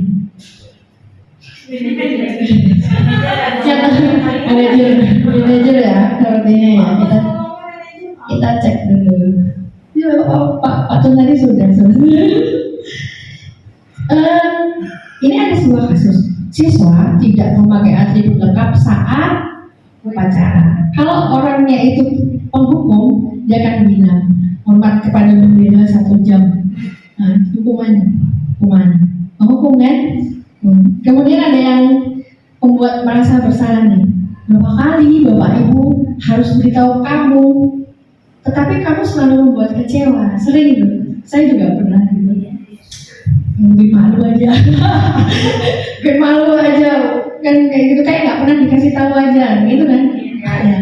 Manajer ya, sepertinya ya. Kita cek dulu. Ya, Pak Tun tadi sudah. Ini ada sebuah kasus. Siswa tidak memakai atribut lengkap saat upacara. Kalau orangnya itu penghukum, dia akan bilang hormat kepada bendera 1 jam. Nah, hukuman. Penghukum kan? Kemudian ada yang membuat merasa bersalah nih. Berapa kali Bapak Ibu harus beritahu kamu, tetapi kamu selalu membuat kecewa. Sering gitu. Saya juga pernah gitu. Lebih malu aja. Lebih malu aja. Kan kayak gitu, kayak nggak pernah dikasih tahu aja, gitu kan? Ya.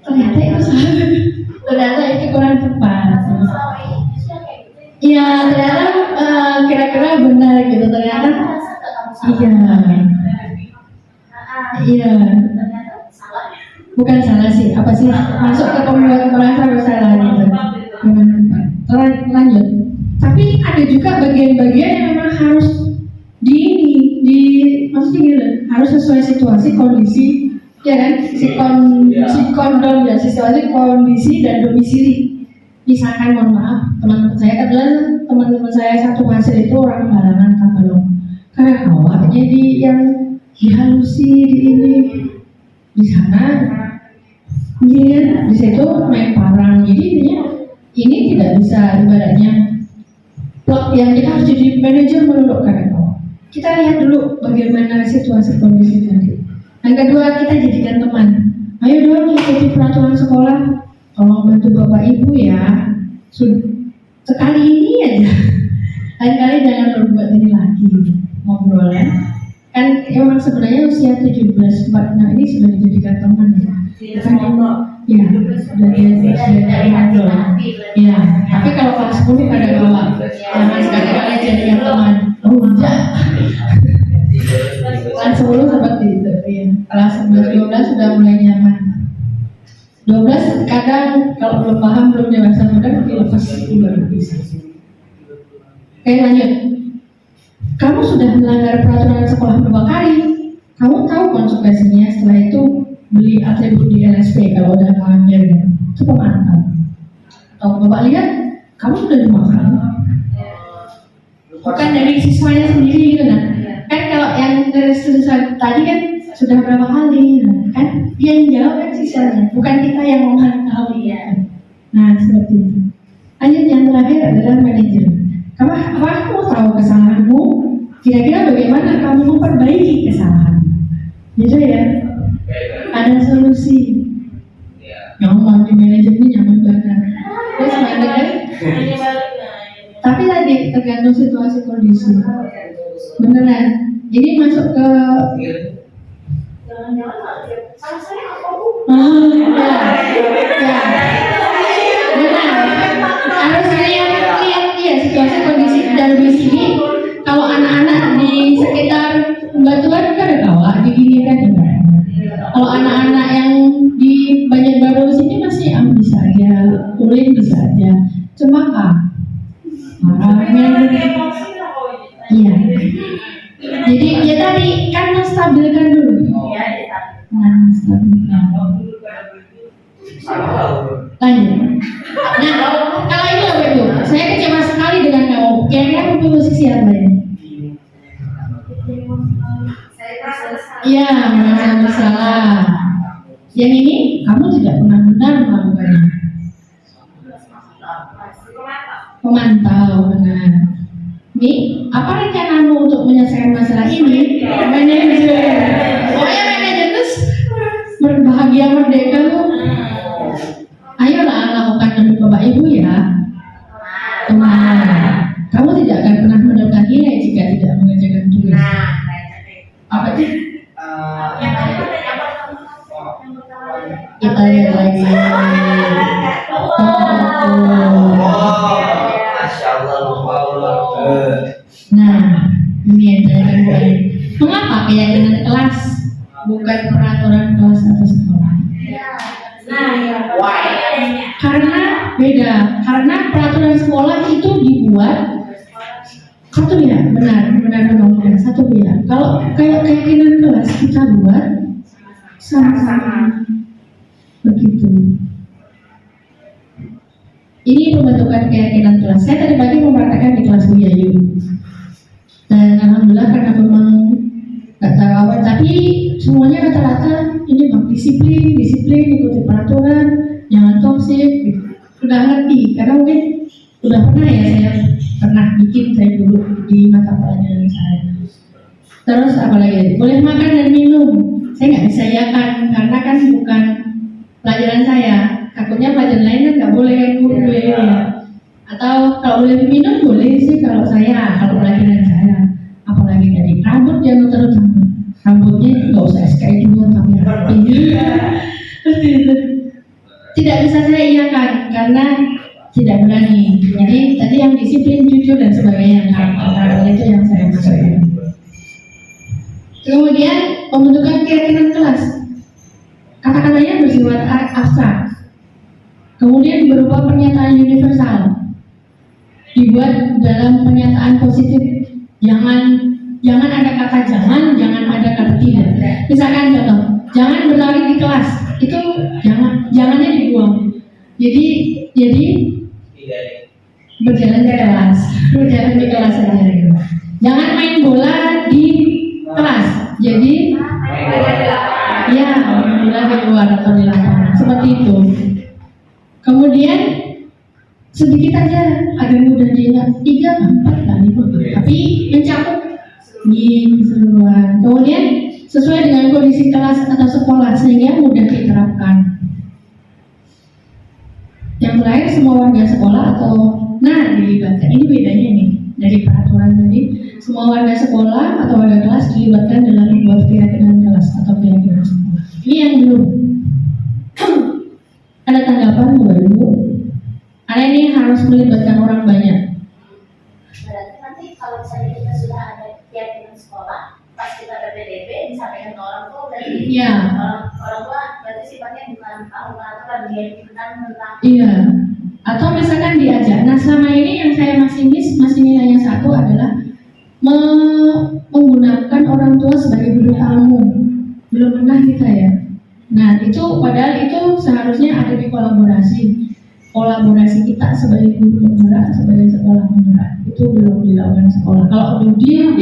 Ternyata itu salah. Ternyata itu kurang tepat. Iya, ternyata kira-kira benar gitu. Ternyata iya. Bukan salah sih, apa sih? Masuk ke pembuat merasa bersalah gitu. Lanjut. Tapi ada juga bagian-bagian yang memang harus maksudnya gitu, harus sesuai situasi, kondisi, ya kan? Situasi, kondisi dan domisili. Misalkan, mohon maaf, teman-teman saya satu hasil itu orang Balangan Tabalong. Karena awak jadi yang dihalusi di sana, di situ main parang. Jadi ini tidak bisa ibaratnya plot yang kita harus jadi manajer melulu kan. Kita lihat dulu bagaimana situasi kondisi tadi. Yang kedua, kita jadikan teman. Ayo dong ikuti peraturan sekolah. Tolong bantu Bapak Ibu ya. Sekali ini aja. Lain kali jangan berbuat ini lagi. Ngobrol ya. Kan emang sebenarnya usia 17, 46 ini sudah dijadikan teman ya. Ya, sudah jadi ngobrol. Ya, tapi kalau kelas 10 pada bawah, jangan sekali-kali jadikan teman. Oh enggak. Kelas 10 seperti itu. Ya. Kelas 11, 12 sudah mulai nyaman. 12 kadang kalau belum paham, belum dewasa muda, dilepas itu baru bisa. Oke, lanjut. Kamu sudah melanggar peraturan sekolah berapa kali? Kamu tahu konsekuensinya. Setelah itu beli atribut di LSP kalau udah melanggar, itu pemantau. Atau Bapak lihat, kamu sudah dimakan. Bukan dari siswanya sendiri gitu kan? Kan kalau yang dari siswa tadi kan sudah berapa kali, kan? Dia yang jawab kan siswanya, bukan kita yang memantau ya. Nah seperti itu. Lanjut, yang terakhir adalah manajer. Kamu tahu kesalahanmu, kira-kira bagaimana kamu memperbaiki kesalahan? Gitu ya. Ada solusi. Nyaman di manajer ini nyaman banget. Terus manajer. Tapi tadi tergantung situasi kondisi. Beneran. Ini masuk ke harus lihat situasi kondisi dan di sini. Kalau anak-anak di sekitar Batuan kan ada kawah, di gini kan ada. Kalau anak-anak yang di Banjarbaru sini masih bisa aja, Ulin bisa aja, Cemaka, iya. Jadi ya tadi kan menstabilkan dulu. Menstabilkan. Lanjut. Nah, kalau itu apa itu? Saya kecewa sekali dengan kamu. Kira-kira kamu posisi apa ini? Iya, merasa bersalah. Yang ini kamu tidak pernah benar melakukannya. Pemantau, benar. Nih, apa rencanamu untuk menyelesaikan masalah ini? Manajer. Pokoknya manajer terus berbahagia merdeka lu. Ayolah lakukan demi Bapak Ibu ya. Teman, kamu tidak akan pernah mendapat nilai jika tidak mengerjakan tugas. Apa sih? Kita lihat lagi. Nah, ini yang saya katakan. Mengapa keyakinan kelas bukan peraturan kelas atau sekolah? Karena beda. Karena peraturan sekolah itu dibuat satu pihak, benar satu pihak. Kalau kayak keyakinan kelas kita buat sama-sama begitu. Ini pembentukan keyakinan kelas. Saya tadi pagi mempraktekkan di kelas Bu Yayu. Dan alhamdulillah karena memang nggak tahu apa, tapi semuanya rata-rata ini bang disiplin, ikuti peraturan, jangan toksik. Gitu. Sudah ngerti, karena mungkin sudah pernah ya saya pernah bikin saya dulu di mata pelajaran saya. Terus apa lagi? Boleh makan dan minum. Saya nggak bisa iakan karena kan bukan pelajaran saya. Takutnya pelajaran lain kan nggak boleh kan Bu ya. Atau kalau boleh minum boleh sih kalau kalau pelajaran saya. Apalagi tadi rambut jangan terutama. Rambutnya nggak usah SKI dulu tapi rapi. Seperti itu. Tidak bisa saya iakan karena tidak berani. Jadi tadi yang disiplin, jujur dan sebagainya. Hal itu yang saya maksudkan. Kemudian pembentukan keyakinan kelas. Kata-katanya bersifat abstrak. Kemudian berupa pernyataan universal. Dibuat dalam pernyataan positif. Jangan ada kata jangan ada kata tidak. Misalkan contoh, jangan berlari di kelas. Itu jangannya dibuang. Jadi berjalan di kelas saja. Jangan main bola di kelas. Jadi ya main bola di luar atau di lapangan. Seperti itu. Kemudian sedikit aja agar mudah diingat 3, 4, dan 5. Tapi mencakup di keseluruhan. Kemudian sesuai dengan kondisi kelas atau sekolah sehingga mudah diterapkan. Yang terakhir semua warga sekolah dilibatkan. Ini bedanya nih dari peraturan tadi. Semua warga sekolah atau warga kelas dilibatkan dalam membuat keyakinan kelas atau keyakinan sekolah. Ini yang belum. Ada tanggapan Bapak Ibu? Karena ini harus melibatkan orang banyak. Berarti nanti kalau misalnya kita sudah ada keyakinan sekolah, pas kita PPDB disampaikan ke orang tua berarti Iya. orang tua berarti sifatnya bukan aturan dia tentang Iya. Atau misalkan diajak. Nah selama ini yang saya masih nilainya 1 adalah menggunakan orang tua sebagai guru tamu. Belum pernah kita ya. Nah itu padahal itu seharusnya ada di kolaborasi kita sebagai guru penggerak, sebagai sekolah penggerak. Itu belum dilakukan sekolah. Kalau DUDI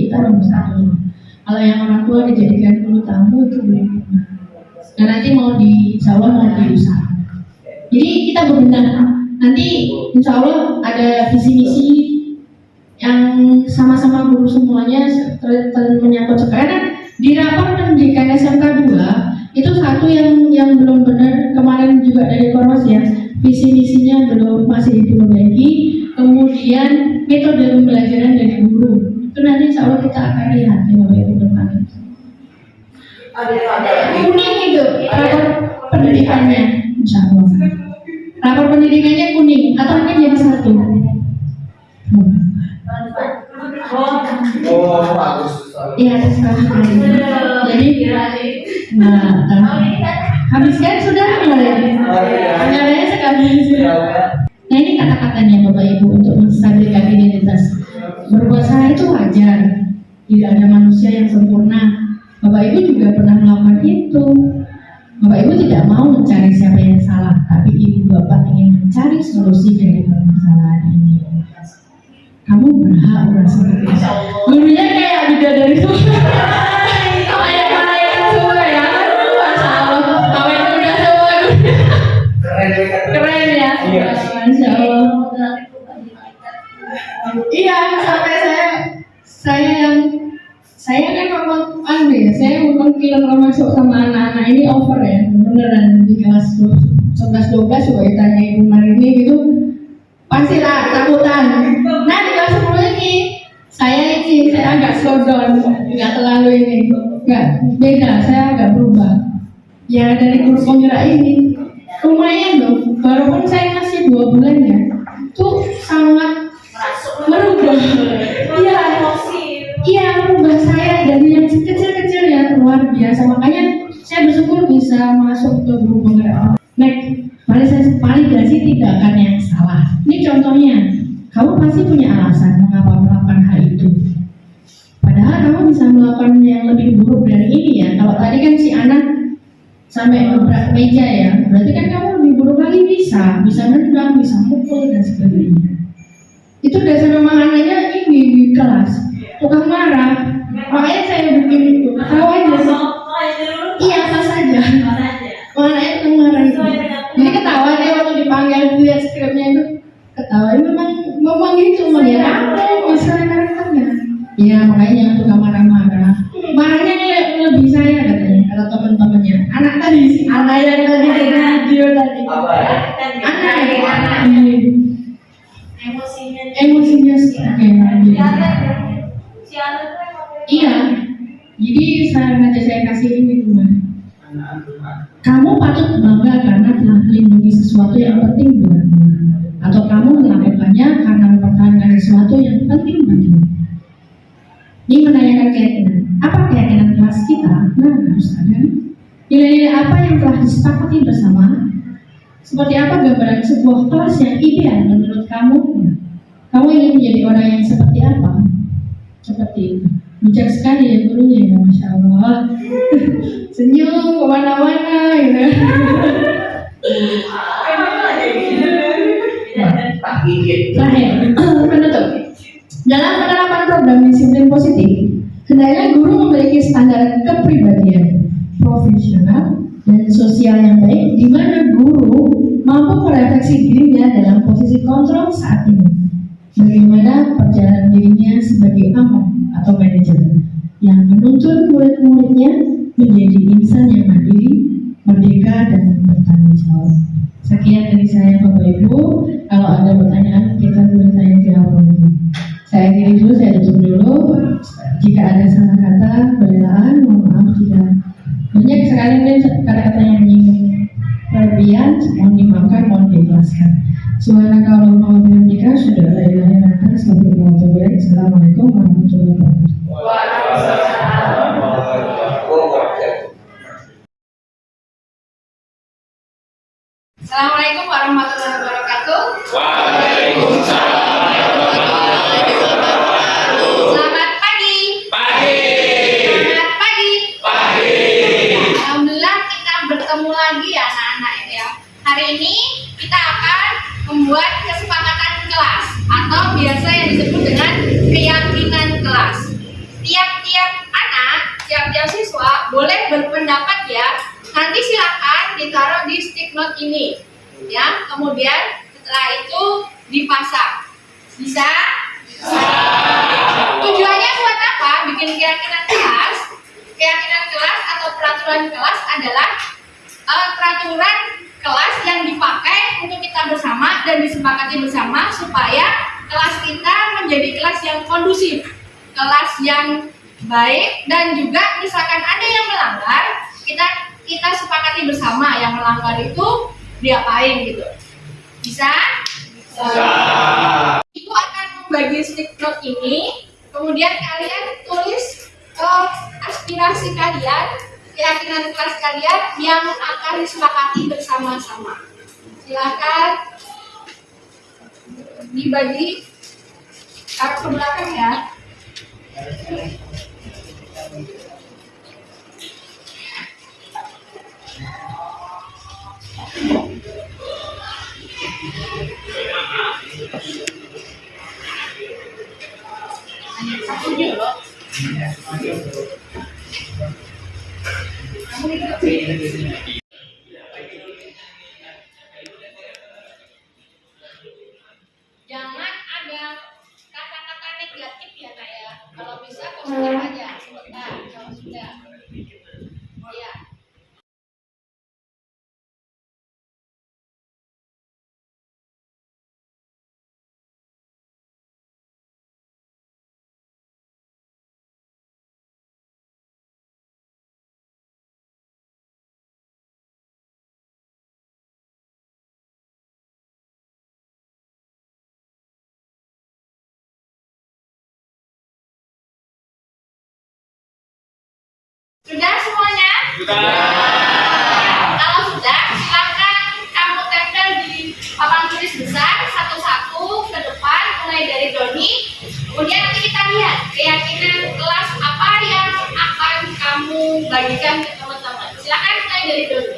kita nomor 1. Kalau yang orang tua dijadikan guru tamu itu belum pernah. Nah nanti insya Allah mau diusahakan. Jadi kita berbenah. Nanti insya Allah ada visi misi yang sama-sama guru semuanya menyangkut sekarang. Di rapat pendidikan SMK 2 itu satu yang belum benar kemarin juga dari Korwas ya, visi misinya masih diperbaiki. Kemudian metode pembelajaran dari guru itu nanti insya Allah kita akan lihat di depan. Kuning itu rapor pendidikannya insya Allah. Rapor pendidikannya kuning atau mungkin jadi 1. Iya, terserah. Jadi, habiskan sudah anggarannya sekali. Nah ini kata-katanya Bapak Ibu untuk menstabilkan identitas. Berbuat salah itu wajar. Tidak ada manusia yang sempurna. Bapak Ibu juga pernah melakukan itu. Bapak Ibu tidak mau mencari siapa yang salah, tapi Ibu Bapak ingin mencari solusi dari permasalahan ini. Kamu berhak merasa seperti itu. Gurunya kayak bidadari semua. Kayak malaikat semua ya. Masya Allah. Kawin udah semua. Keren ya. Masya Allah. Iya, sampai saya kan ngomong saya ngomong kalau masuk sama anak-anak ini over ya, beneran di kelas 11-12 coba ditanya Ibu Marini gitu, pastilah takutan. Nah di kelas 10 ini saya agak slow down, nggak terlalu ini, nggak beda, saya agak berubah. Ya dari guru penggerak ini lumayan loh, walaupun saya masih 2 bulan ya, tuh sangat merubah. Iya, merubah saya dari yang kecil-kecil ya luar biasa. Makanya saya bersyukur bisa masuk ke guru penggerak. Validasi tindakan yang salah. Ini contohnya, kamu pasti punya alasan mengapa melakukan hal itu. Padahal kamu bisa melakukan yang lebih buruk dari ini ya. Kalau tadi kan si anak sampai ngebrak meja ya, berarti kan kamu lebih buruk lagi bisa nendang, bisa mukul dan sebagainya. Itu dasar memang anaknya ini di kelas. Tukang marah, makanya saya bikin itu. Tahu aja sih. Iya apa saja. Makanya tukang marah itu. Jadi ketawa dia waktu dipanggil lihat skripnya itu. Ketawa memang gitu melihat aku misalnya karakternya. Iya makanya jangan tukang marah-marah. Anak ya, anak. iya. Emosinya. Emosinya sih kayak lanjut. Si anak tuh emang Iya. Jadi saya kasih ini teman. Kamu patut bangga karena telah melindungi sesuatu yang penting buatmu, atau kamu melakukannya karena mempertahankan sesuatu yang penting bagimu. Ini menanyakan keyakinan. Apa keyakinan kelas kita? Nah, harus ada. Nilai-nilai apa yang telah disepakati bersama? Seperti apa gambaran sebuah kelas yang ideal menurut kamu? Kamu ingin menjadi orang yang seperti apa? Seperti itu. Bijak sekali ya gurunya ya, Masya Allah. Senyum kemana-mana gitu. Terakhir, penutup. Dalam penerapan program disiplin positif, hendaknya guru memiliki standar kepribadian, profesional, dan sosial yang baik, di mana guru mampu merefleksi dirinya dalam posisi kontrol saat ini. Bagaimana perjalanan dirinya sebagai among atau manajer yang menuntun murid-muridnya menjadi insan yang mandiri, merdeka, dan bertanggung jawab. Sekian dari saya Bapak Ibu. Kalau ada pertanyaan kita boleh tanya jawab lagi. Saya akhiri dulu, saya tutup dulu. Jika ada salah kata, berelaan, mohon maaf jika banyak sekali mungkin kata-kata yang menyinggung kelebihan, mohon dimaafkan, mohon diikhlaskan. Subhanakallahumma wa bihamdika, asyhadu an la ilaha illa anta, astaghfiruka wa atubu ilaik. Assalamualaikum warahmatullahi wabarakatuh. Assalamualaikum warahmatullahi wabarakatuh. Selamat pagi. Selamat pagi. Alhamdulillah kita bertemu lagi ya anak-anak ya. Hari ini kita akan membuat kesepakatan kelas atau biasa yang disebut dengan keyakinan kelas. Tiap-tiap anak, tiap-tiap siswa boleh berpendapat ya. Nanti silakan ditaruh di stick note ini, ya. Kemudian setelah itu dipasang. Bisa? Tujuannya buat apa? Bikin keyakinan kelas. Keyakinan kelas atau peraturan kelas adalah peraturan kelas yang dipakai untuk kita bersama dan disepakati bersama supaya kelas kita menjadi kelas yang kondusif, kelas yang baik, dan juga misalkan ada yang melanggar, kita sepakati bersama yang melanggar itu diapain gitu. Bisa? Ibu akan membagi stick note ini, kemudian kalian tulis aspirasi kalian, keyakinan kelas kalian yang akan disepakati bersama-sama. Silakan dibagi, taruh ke belakang ya. Jangan ada kata-kata negatif ya Kak ya. Kalau bisa positif aja sebentar. Kalau sudah, ya. Sudah semuanya? Kalau sudah, silakan kamu tempel di papan tulis besar satu-satu ke depan, mulai dari Doni. Kemudian nanti kita lihat keyakinan kelas apa yang akan kamu bagikan ke teman-teman. Silakan mulai dari Doni.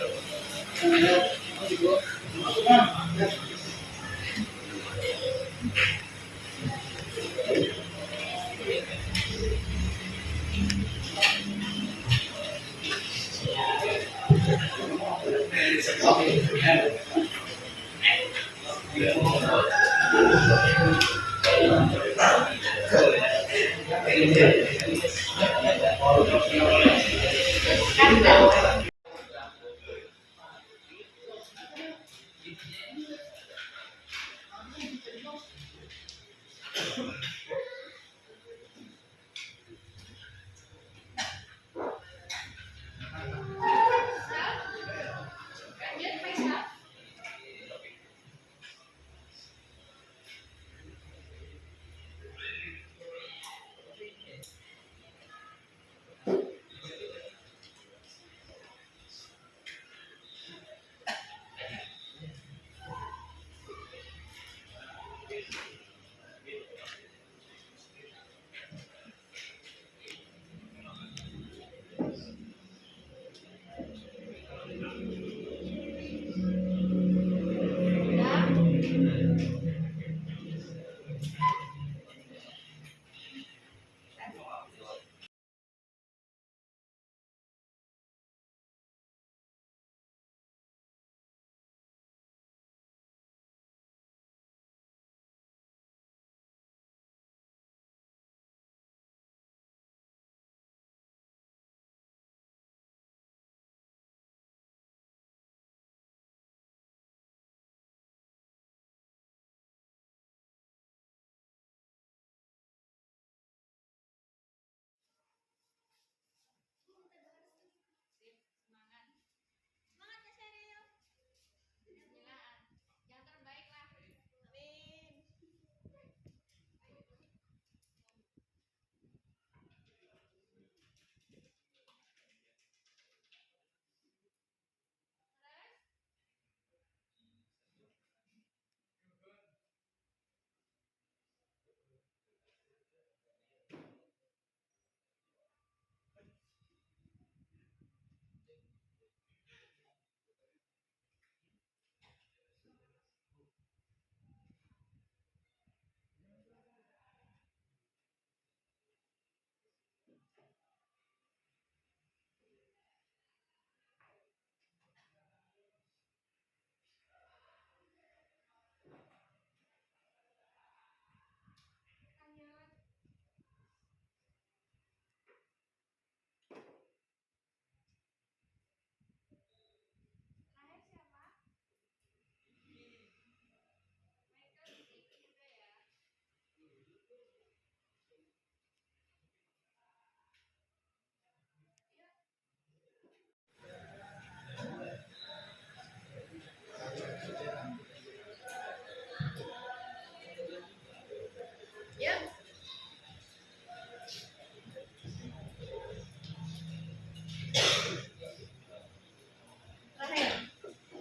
Terakhir.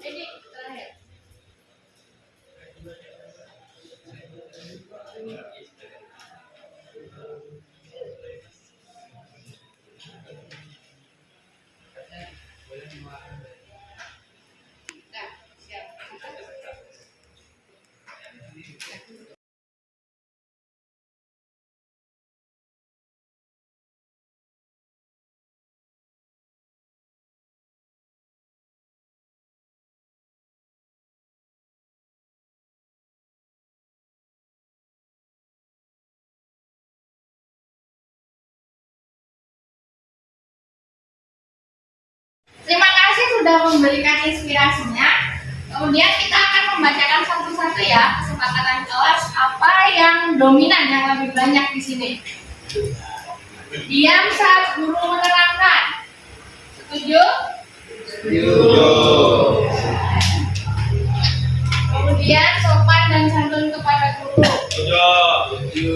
Ini terakhir. Nah, siap. Terima kasih sudah memberikan inspirasinya. Kemudian kita akan membacakan satu-satu ya kesepakatan kelas apa yang dominan yang lebih banyak di sini. Diam saat guru menerangkan. Setuju? Setuju. Kemudian sopan dan santun kepada guru. Setuju.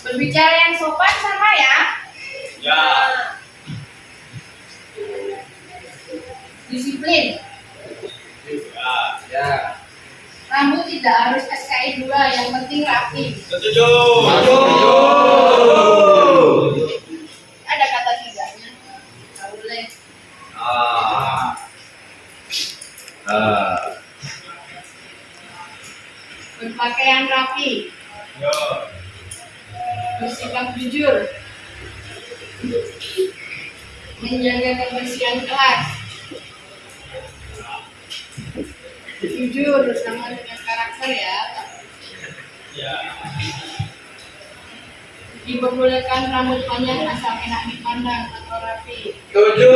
Berbicara yang sopan sama ya. Ya. Disiplin. Ya. Rambut tidak harus SKI 2, yang penting rapi. Setuju. Ada kata tidaknya. Nggak boleh. Berpakaian rapi. Bersikap jujur. Menjaga kebersihan kelas. Jujur sama dengan karakter ya. Diperbolehkan rambut panjang asal enak dipandang atau rapi. Setuju.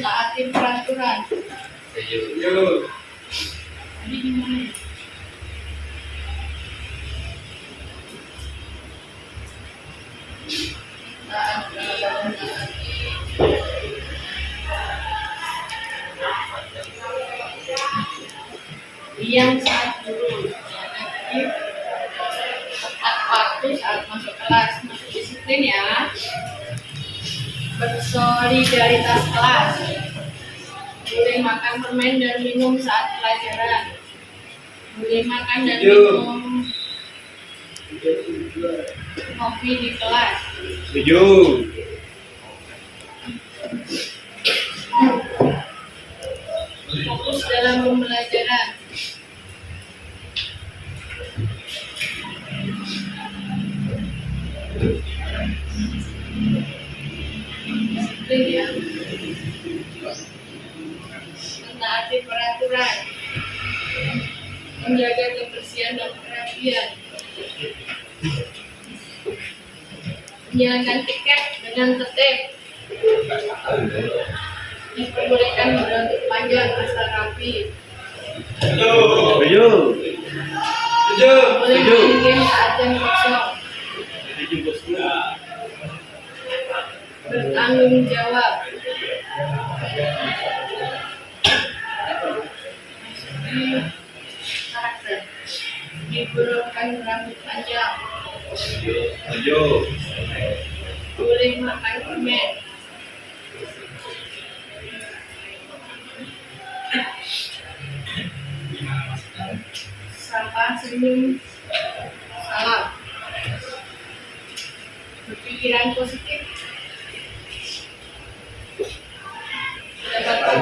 Taati peraturan. Setuju. Tadi gimana? Diam saat guru. Tepat waktu saat masuk kelas. Masuk disiplin ya. Bersolidaritas kelas. Boleh makan permen dan minum saat pelajaran. Boleh makan dan minum kopi di kelas. Setuju. Fokus dalam pembelajaran. Disiplin ya. Menaati peraturan. Menjaga kebersihan dan kerapian. Menjalankan tiket dengan tertib. Diperbolehkan berambut panjang asal rapi. Setuju. Setuju. Boleh main game saat jam kosong. Bertanggung jawab. Karakter. Diperbolehkan berambut panjang. Setuju. Boleh makan permen. Sapa, senyum, salam. Berpikiran positif. Mendapatkan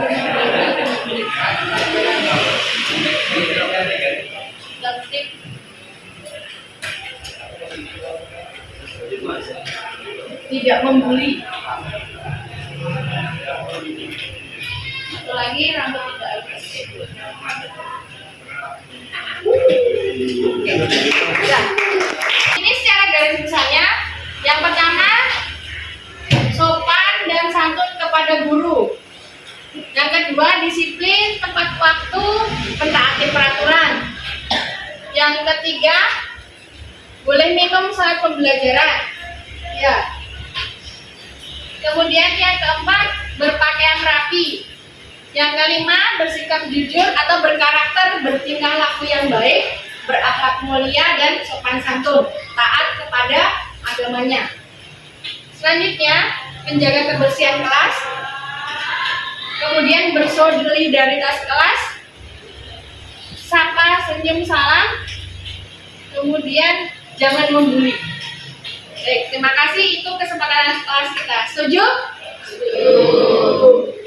tertib. Tidak membuli. Satu lagi, rambut tidak agresif. Nah, ini secara garis besarnya. Yang pertama, sopan dan santun kepada guru. Yang kedua, disiplin, tepat waktu, mentaati peraturan. Yang ketiga, boleh minum saat pembelajaran. Ya. Kemudian yang keempat, berpakaian rapi. Yang kelima, bersikap jujur atau berkarakter, bertingkah laku yang baik, berakhlak mulia dan sopan santun, taat kepada agamanya. Selanjutnya, menjaga kebersihan kelas. Kemudian bersolidaritas kelas. Sapa, senyum, salam. Kemudian jangan membuli. Baik, terima kasih, itu kesepakatan kelas kita. Setuju? Setuju.